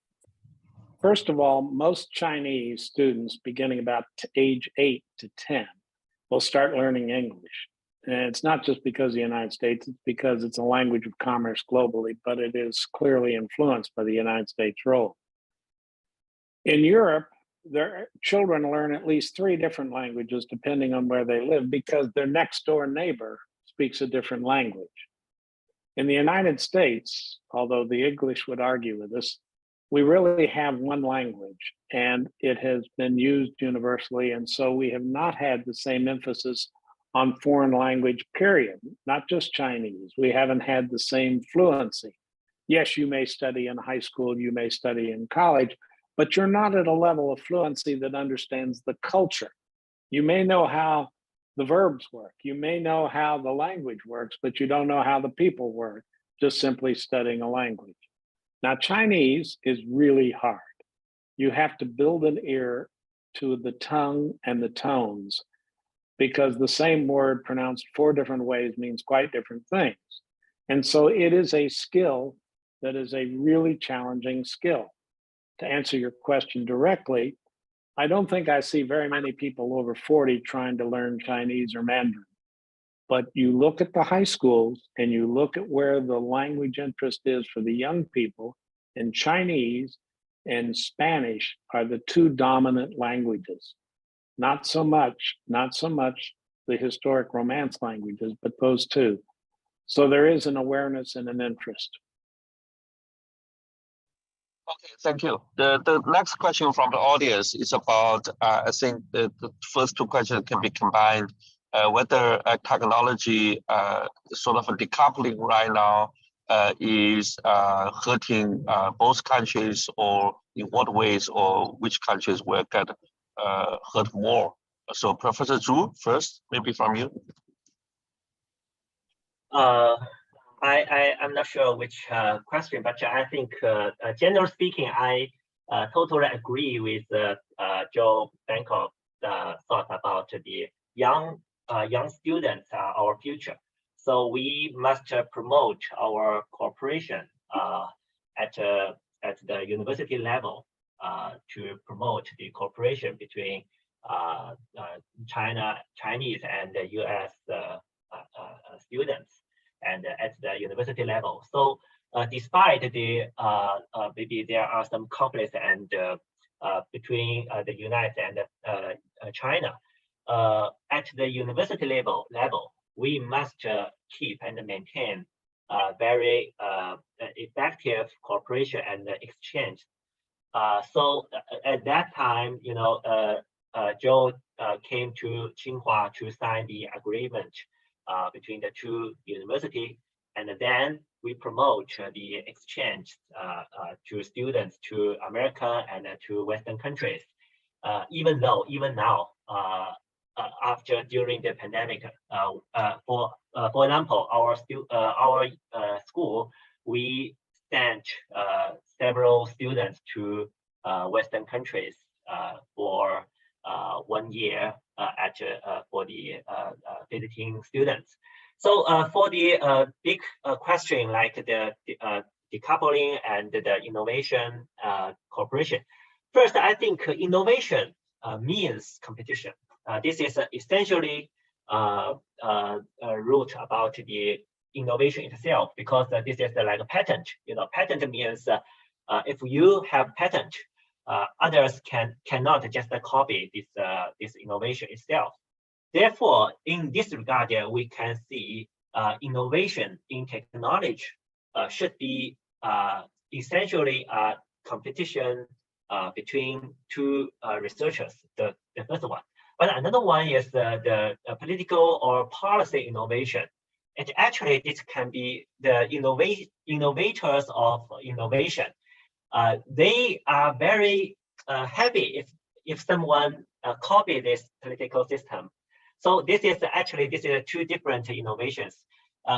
First of all, most Chinese students beginning about age 8 to 10 will start learning English. And it's not just because of the United States, it's because it's a language of commerce globally, but it is clearly influenced by the United States' role. In Europe, their children learn at least 3 different languages depending on where they live because their next door neighbor speaks a different language. In the United States, although the English would argue with us, we really have one language and it has been used universally. And so we have not had the same emphasis on foreign language, period, not just Chinese. We haven't had the same fluency. Yes, you may study in high school, you may study in college, but you're not at a level of fluency that understands the culture. You may know how the verbs work. You may know how the language works, but you don't know how the people work, just simply studying a language. Now, Chinese is really hard. You have to build an ear to the tongue and the tones, because the same word pronounced 4 different ways means quite different things. And so it is a skill that is a really challenging skill. To answer your question directly, I don't think I see very many people over 40 trying to learn Chinese or Mandarin. But you look at the high schools and you look at where the language interest is for the young people, and Chinese and Spanish are the 2 dominant languages. Not so much the historic Romance languages, but those 2. So there is an awareness and an interest. Okay, thank you. The next question from the audience is about, I think the first 2 questions can be combined, whether technology sort of a decoupling right now is hurting both countries, or in what ways, or which countries will get hurt more. So Professor Zhu, first, maybe from you. I'm not sure which question, but I think generally speaking, I totally agree with Joe Bangkok's thought about the young students are our future. So we must promote our cooperation at the university level to promote the cooperation between Chinese and the U.S. Students, and at the university level. So despite the maybe there are some conflicts and between the United and China, at the university level, we must keep and maintain very effective cooperation and exchange. So at that time, Joe came to Tsinghua to sign the agreement between the 2 universities, and then we promote the exchange to students to America and to Western countries. Even now, during the pandemic, for example, our school, we sent several students to Western countries for 1 year for the visiting students. So for the big question like the decoupling and the innovation cooperation, first I think innovation means competition. This is essentially a root about the innovation itself, because this is like a patent. Patent means if you have patent, others cannot just copy this innovation itself. Therefore, in this regard, we can see innovation in technology should be essentially a competition between 2 researchers, the first one. But another one is the political or policy innovation. And actually, this can be the innovators of innovation. They are very happy if someone copy this political system. So this is 2 different innovations.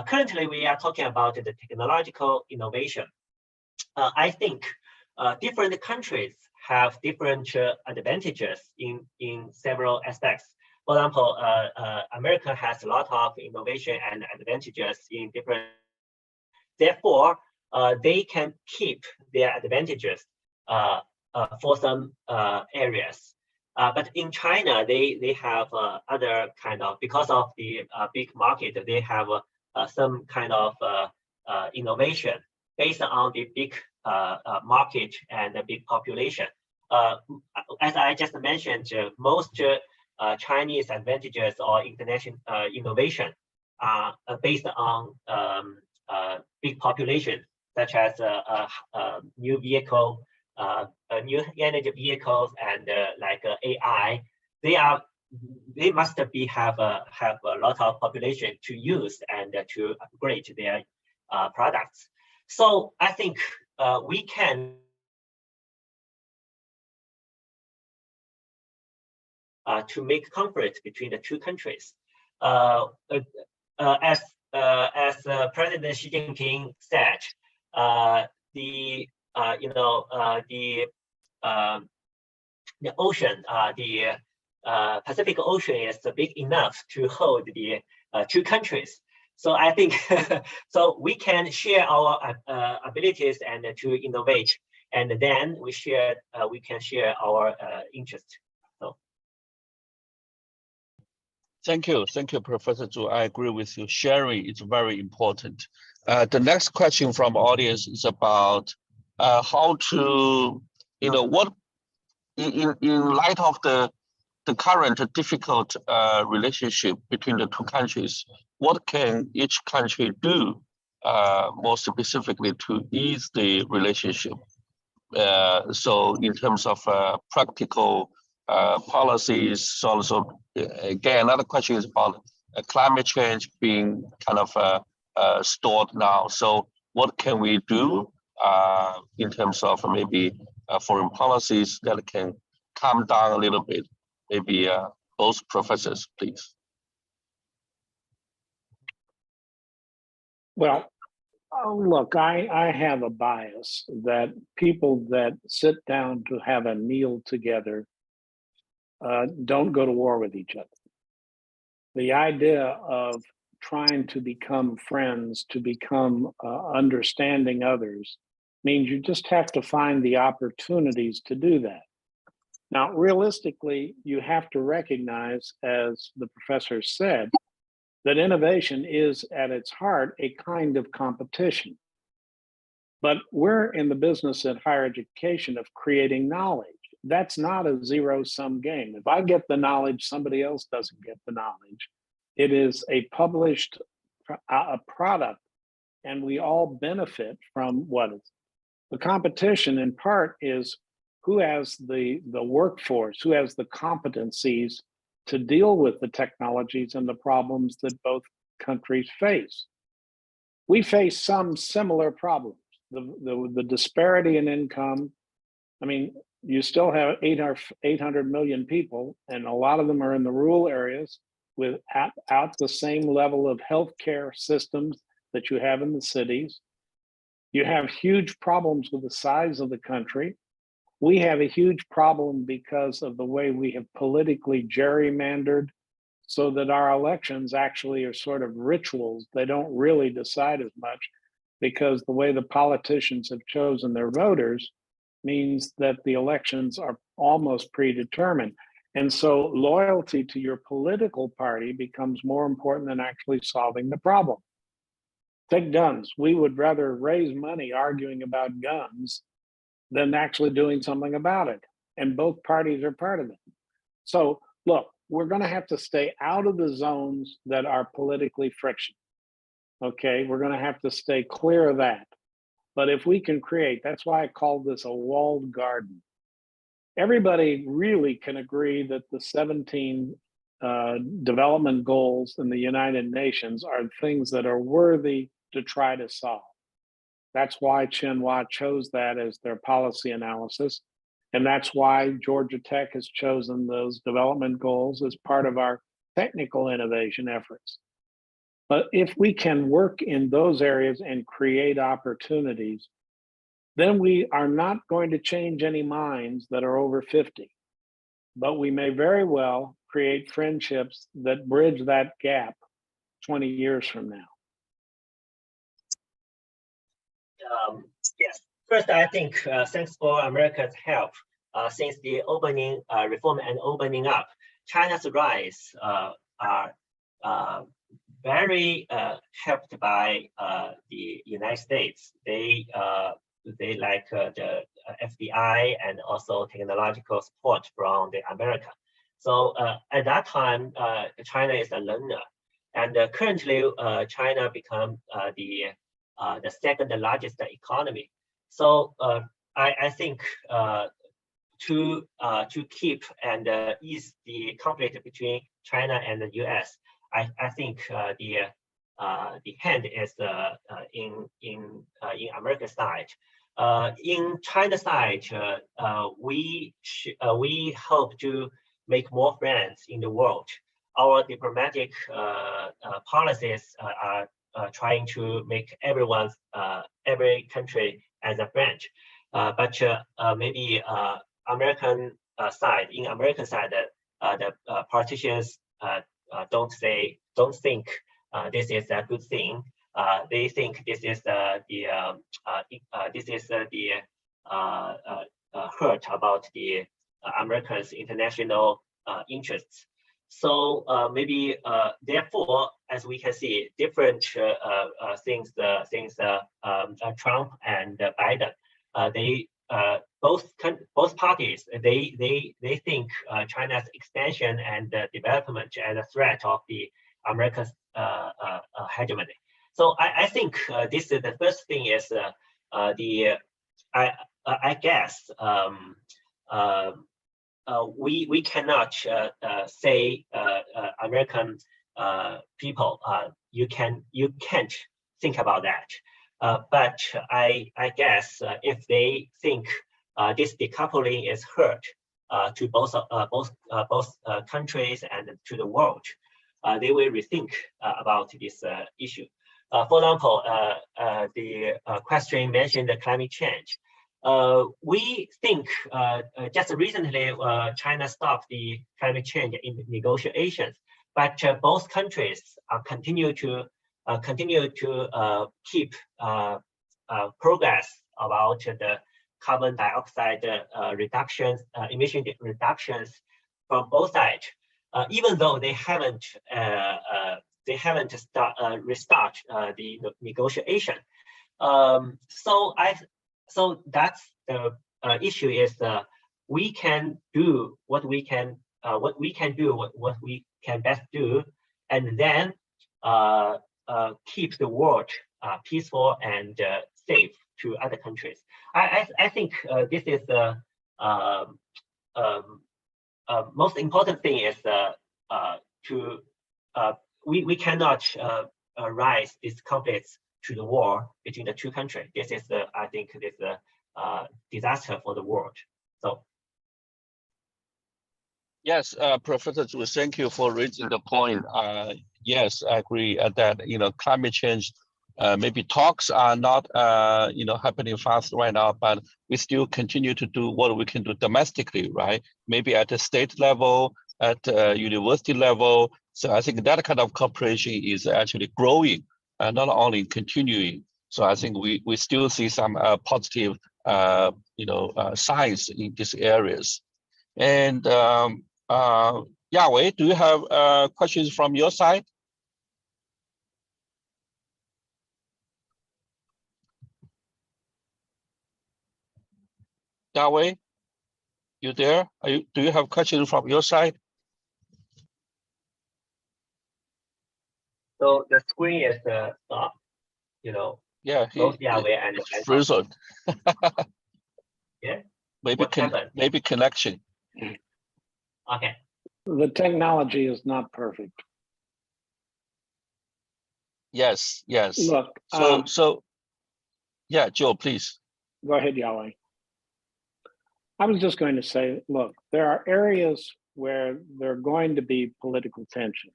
Currently, we are talking about the technological innovation. I think different countries have different advantages in several aspects. For example, America has a lot of innovation and advantages in different. Therefore, they can keep their advantages for some areas. But in China, they have other kind of, because of the big market, they have some kind of innovation based on the big market and the big population. As I just mentioned, most Chinese advantages or international innovation are based on big population, such as new vehicle, new energy vehicles, and like AI. They must have a lot of population to use and to upgrade their products. So I think we can to make conflict between the two countries. As President Xi Jinping said, the ocean, the Pacific Ocean is big enough to hold the two countries. So I think so we can share our abilities and to innovate, and then we can share our interest. So. Thank you, Professor Zhu. I agree with you. Sharing is very important. The next question from audience is about how to, what in light of the current difficult relationship between the two countries, what can each country do more specifically to ease the relationship? So in terms of practical policies, also again, another question is about climate change being kind of stored now. So what can we do in terms of maybe foreign policies that can calm down a little bit? Maybe both professors, please. Well, look, I have a bias that people that sit down to have a meal together don't go to war with each other. The idea of trying to become friends, to become understanding others, means you just have to find the opportunities to do that. Now, realistically, you have to recognize, as the professor said, that innovation is at its heart a kind of competition. But we're in the business at higher education of creating knowledge. That's not a zero-sum game. If I get the knowledge, somebody else doesn't get the knowledge. It is a published a product, and we all benefit from what is. The competition, in part, is who has the workforce, who has the competencies to deal with the technologies and the problems that both countries face. We face some similar problems. The disparity in income. I mean, you still have 800 million people, and a lot of them are in the rural areas without the same level of healthcare systems that you have in the cities. You have huge problems with the size of the country. We have a huge problem because of the way we have politically gerrymandered so that our elections actually are sort of rituals. They don't really decide as much because the way the politicians have chosen their voters means that the elections are almost predetermined. And so loyalty to your political party becomes more important than actually solving the problem. Take guns. We would rather raise money arguing about guns than actually doing something about it. And both parties are part of it. So look, we're going to have to stay out of the zones that are politically frictional. Okay, we're going to have to stay clear of that. But if we can create, that's why I call this a walled garden. Everybody really can agree that the 17 development goals in the United Nations are things that are worthy to try to solve. That's why Tsinghua chose that as their policy analysis. And that's why Georgia Tech has chosen those development goals as part of our technical innovation efforts. But if we can work in those areas and create opportunities, then we are not going to change any minds that are over 50. But we may very well create friendships that bridge that gap 20 years from now. Yes. First, I think thanks for America's help since the opening reform and opening up. China's rise are very helped by the United States. They like the FBI and also technological support from the America. So at that time, China is a learner, and currently China become the second largest economy. So I think to keep and ease the conflict between China and the U.S., I think the hand is in America's side. In China's side, we hope to make more friends in the world. Our diplomatic policies are trying to make every country as a friend. But maybe American side, the politicians don't think this is a good thing. They think this is the hurt about the Americans' international interests. So maybe therefore, as we can see, different things. Trump and Biden, they both parties they think China's expansion and development as a threat of the America's hegemony. So I think this is the first thing is I guess we cannot say American people you can't think about that. But I guess if they think this decoupling is hurt to both countries and to the world, they will rethink about this issue. For example, the question mentioned the climate change. We think just recently China stopped the climate change in negotiations, but both countries continue to keep progress about the carbon dioxide reductions, emission reductions from both sides, even though they haven't restart the negotiation. So that's the issue is we can do what we can best do, and then keep the world peaceful and safe to other countries. I think this is the most important thing is we cannot rise these conflicts to the war between the two countries. This is I think this is a disaster for the world. So. Yes, Professor Zhu, thank you for raising the point. Yes, I agree that climate change, maybe talks are not happening fast right now, but we still continue to do what we can do domestically, right? Maybe at the state level, at university level. So I think that kind of cooperation is actually growing and not only continuing. So I think we still see some positive signs in these areas. And Yawei, do you have questions from your side? Yawei, you there? Do you have questions from your side? So the screen is stopped, Yeah, both Yawei and frozen. Yeah. Maybe connection. Okay. The technology is not perfect. Yes. Look. So yeah, Joe, please. Go ahead, Yawei. I was just going to say, look, there are areas where there are going to be political tensions.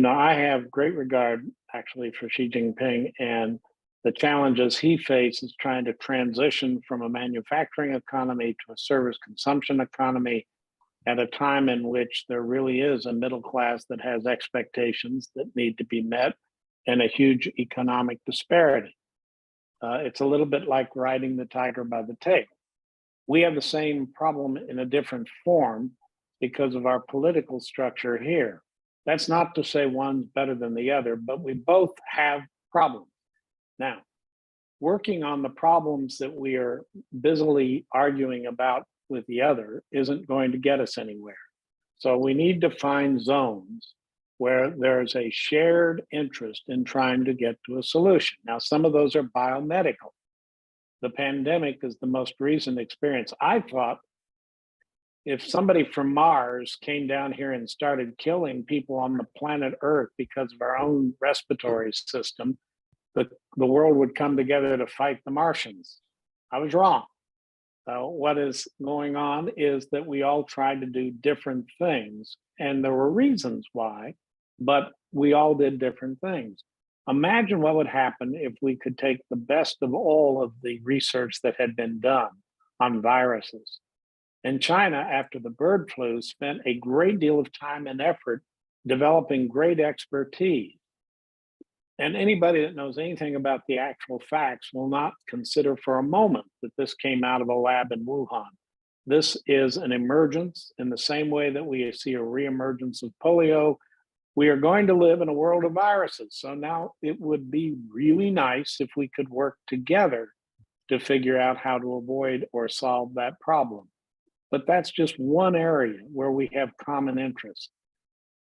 I have great regard actually for Xi Jinping and the challenges he faces trying to transition from a manufacturing economy to a service consumption economy at a time in which there really is a middle class that has expectations that need to be met and a huge economic disparity. It's a little bit like riding the tiger by the tail. We have the same problem in a different form because of our political structure here. That's not to say one's better than the other, but we both have problems. Now, working on the problems that we are busily arguing about with the other isn't going to get us anywhere. So we need to find zones where there's a shared interest in trying to get to a solution. Now, some of those are biomedical. The pandemic is the most recent experience. I thought if somebody from Mars came down here and started killing people on the planet Earth because of our own respiratory system, the world would come together to fight the Martians. I was wrong. what is going on is that we all tried to do different things, and there were reasons why, but we all did different things. Imagine what would happen if we could take the best of all of the research that had been done on viruses. And China, after the bird flu, spent a great deal of time and effort developing great expertise. And anybody that knows anything about the actual facts will not consider for a moment that this came out of a lab in Wuhan. This is an emergence in the same way that we see a reemergence of polio. We are going to live in a world of viruses. So now it would be really nice if we could work together to figure out how to avoid or solve that problem. But that's just one area where we have common interests.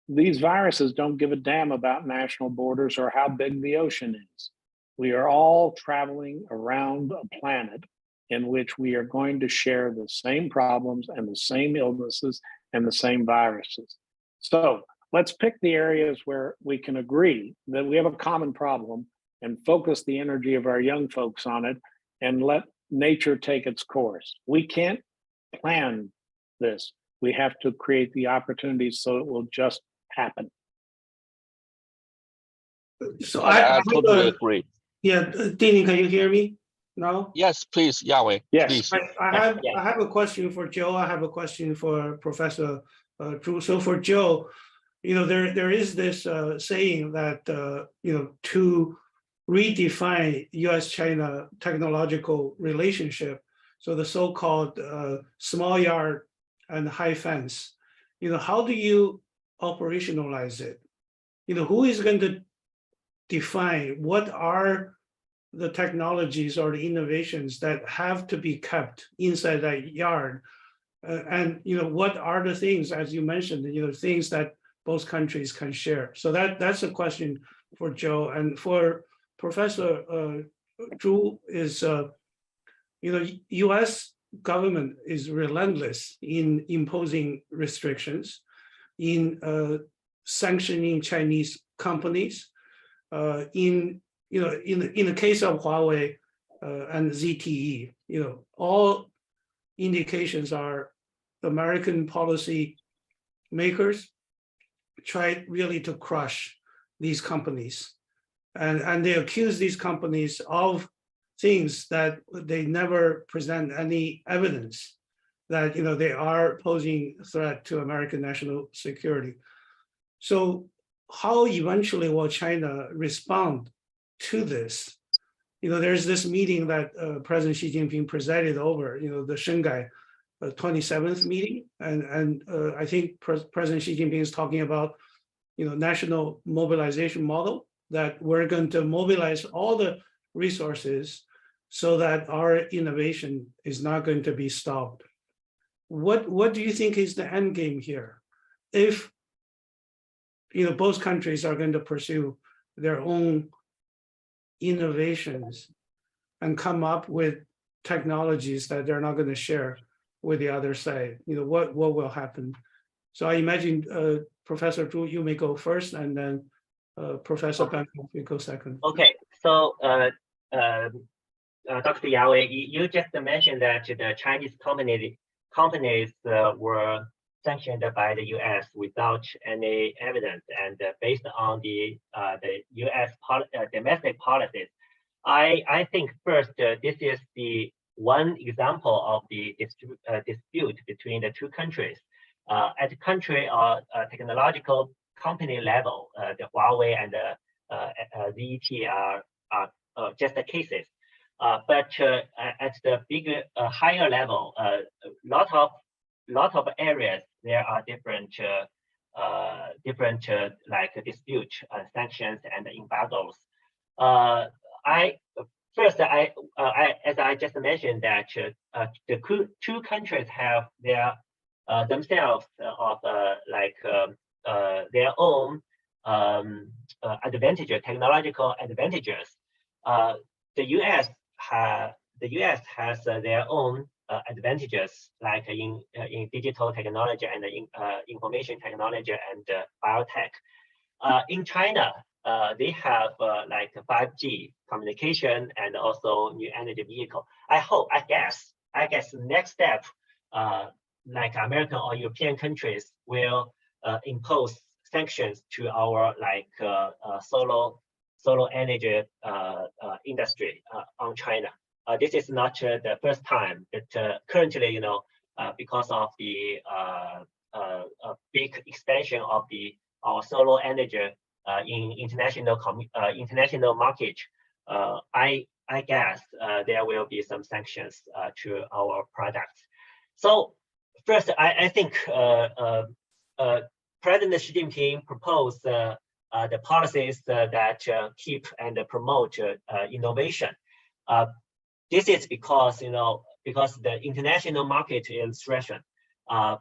These viruses don't give a damn about national borders or how big the ocean is. We are all traveling around a planet in which we are going to share the same problems and the same illnesses and the same viruses. So let's pick the areas where we can agree that we have a common problem and focus the energy of our young folks on it and let nature take its course. We can't plan this. We have to create the opportunities so it will just happen. So I totally agree. Yeah, Dini, can you hear me now? Yes, please, Yahweh. Yes. Please. I have a question for Joe. I have a question for Professor Zhu. So for Joe, there is this saying that to redefine U.S.-China technological relationship, so the so-called small yard and high fence, how do you operationalize it? Who is going to define what are the technologies or the innovations that have to be kept inside that yard? And what are the things, as you mentioned, things that both countries can share? So that's a question for Joe. And for Professor Zhu is, U.S. government is relentless in imposing restrictions, in sanctioning Chinese companies. In the case of Huawei and ZTE, all indications are American policy makers tried really to crush these companies, and they accuse these companies of things that they never present any evidence that they are posing a threat to American national security. So how eventually will China respond to this? There's this meeting that President Xi Jinping presided over, the Shanghai 27th meeting, and I think President Xi Jinping is talking about national mobilization model, that we're going to mobilize all the resources so that our innovation is not going to be stopped. What do you think is the end game here? If both countries are going to pursue their own innovations and come up with technologies that they're not going to share with the other side, what will happen? So I imagine Professor Zhu, you may go first, and then Professor Ban, you go second. Okay, so Dr. Yahweh, you just mentioned that the Chinese companies were sanctioned by the U.S. without any evidence, and based on the U.S. domestic policies. I think first this is the one example of the dispute between the two countries. At the country or technological company level, the Huawei and the ZTE are just the cases. But at the bigger, higher level, lot of areas there are different like dispute, sanctions, and embargoes. As I just mentioned, that the two countries have their themselves of their own advantages, technological advantages. The U.S. has their own advantages, like in digital technology and information technology and biotech. In China, they have like 5G communication and also new energy vehicle. I guess I guess the next step, like American or European countries will impose sanctions to our like solar energy industry on China. This is not the first time that currently, because of the big expansion of our solar energy in international market, I guess there will be some sanctions to our products. So first, I think President Xi Jinping proposed the policies that keep and promote innovation. This is because because the international market is threatened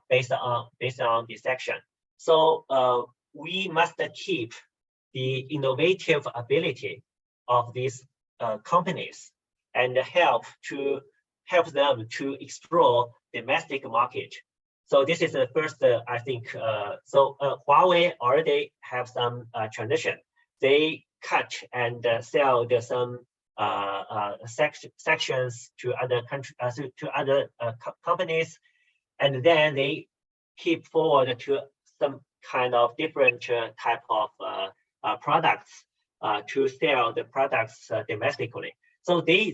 based on this action. So we must keep the innovative ability of these companies and help them to explore domestic market. So this is the first, I think. So Huawei already have some transition. They cut and sell some sections to other countries, to other companies, and then they keep forward to some kind of different type of products to sell the products domestically. So they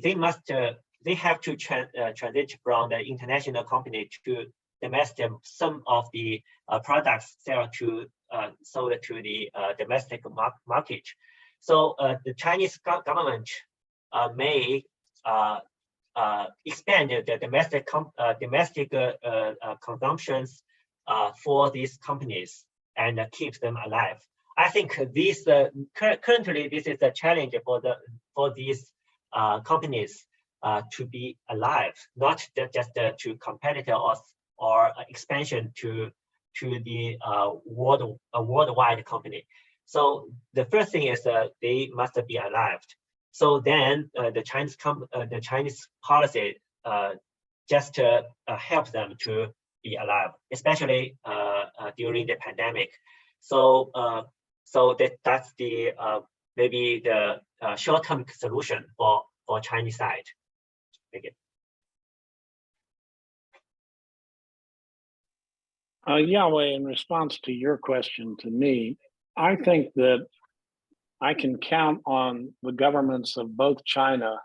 have to transition from the international company to domestic. Some of the products sold to the domestic market. So the Chinese government may expand the domestic consumptions for these companies and keep them alive. I think this currently this is a challenge for these companies to be alive, not just to competitors or expansion to the worldwide company. So the first thing is they must be alive. So then the Chinese policy just help them to be alive, especially during the pandemic. So that's the maybe the short-term solution for Chinese side. Thank you. Yahweh, in response to your question to me, I think that I can count on the governments of both China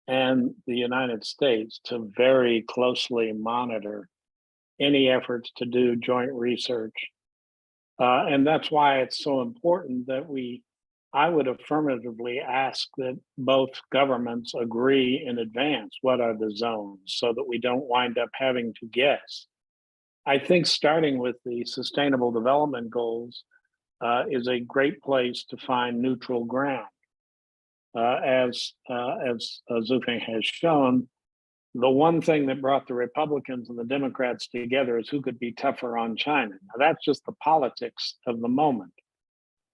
and the United States to very closely monitor any efforts to do joint research. And that's why it's so important that I would affirmatively ask that both governments agree in advance what are the zones so that we don't wind up having to guess. I think starting with the Sustainable Development Goals is a great place to find neutral ground. As Zufeng has shown, the one thing that brought the Republicans and the Democrats together is who could be tougher on China. Now, that's just the politics of the moment.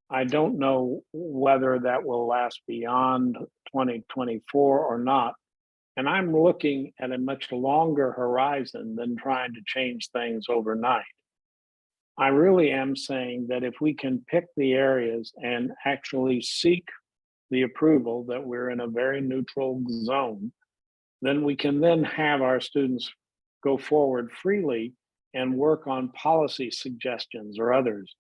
I don't know whether that will last beyond 2024 or not. And I'm looking at a much longer horizon than trying to change things overnight. I really am saying that if we can pick the areas and actually seek the approval that we're in a very neutral zone, then we can then have our students go forward freely and work on policy suggestions or others.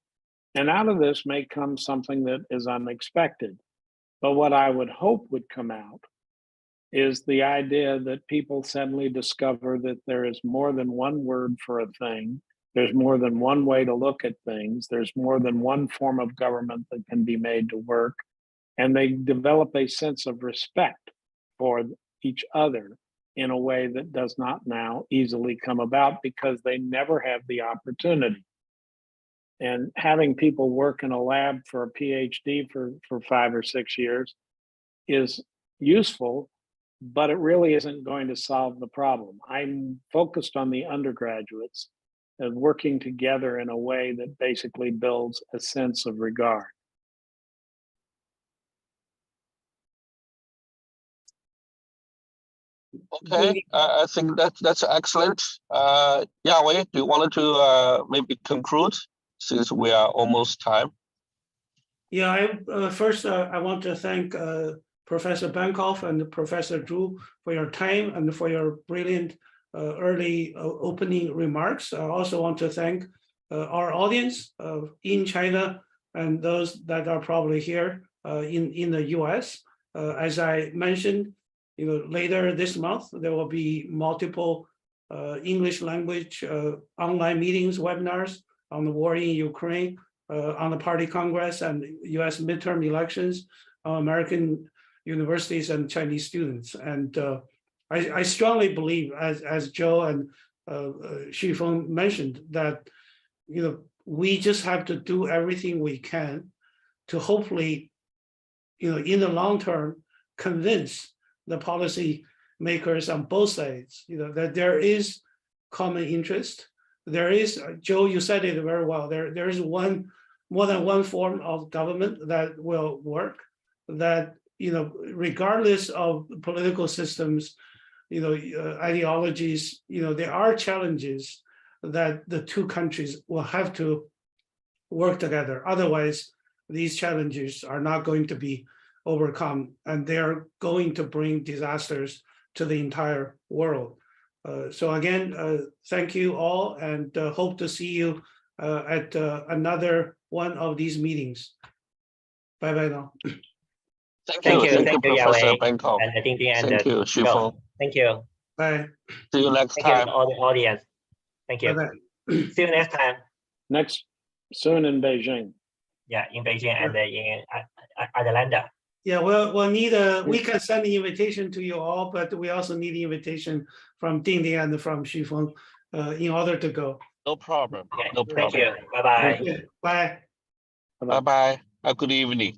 And out of this may come something that is unexpected. But what I would hope would come out is the idea that people suddenly discover that there is more than one word for a thing. There's more than one way to look at things. There's more than one form of government that can be made to work. And they develop a sense of respect for each other in a way that does not now easily come about because they never have the opportunity. And having people work in a lab for a PhD for 5 or 6 years is useful, but it really isn't going to solve the problem. I'm focused on the undergraduates and working together in a way that basically builds a sense of regard. Okay, I think that's excellent. Yahweh, do you want to maybe conclude since we are almost time? Yeah, first I want to thank Professor Bankoff and Professor Zhu for your time and for your brilliant early opening remarks. I also want to thank our audience in China and those that are probably here in the US. As I mentioned, later this month, there will be multiple English language online meetings, webinars on the war in Ukraine, on the Party Congress and US midterm elections, American universities and Chinese students. And I strongly believe, as Joe and Xifeng mentioned, that we just have to do everything we can to hopefully, in the long term, convince the policy makers on both sides, that there is common interest. There is, Joe, you said it very well. There is more than one form of government that will work. That regardless of political systems, ideologies, there are challenges that the two countries will have to work together. Otherwise, these challenges are not going to be overcome, and they are going to bring disasters to the entire world. So again, thank you all, and hope to see you at another one of these meetings. Bye-bye now. Thank you, Professor Yao-Wei, Bangkok. and Ding Ding and Thank you, Xifeng. Thank you. Bye. See you next Thank you time. to all the audience. Thank you. Bye-bye. See you next time. Soon in Beijing. Yeah, in Beijing and in Atlanta. Yeah, we'll need we can send the invitation to you all, but we also need the invitation from Ding Ding and from Xifeng in order to go. No problem. Okay. No Thank problem. you. Bye-bye. Okay, bye. Bye-bye. Have a good evening.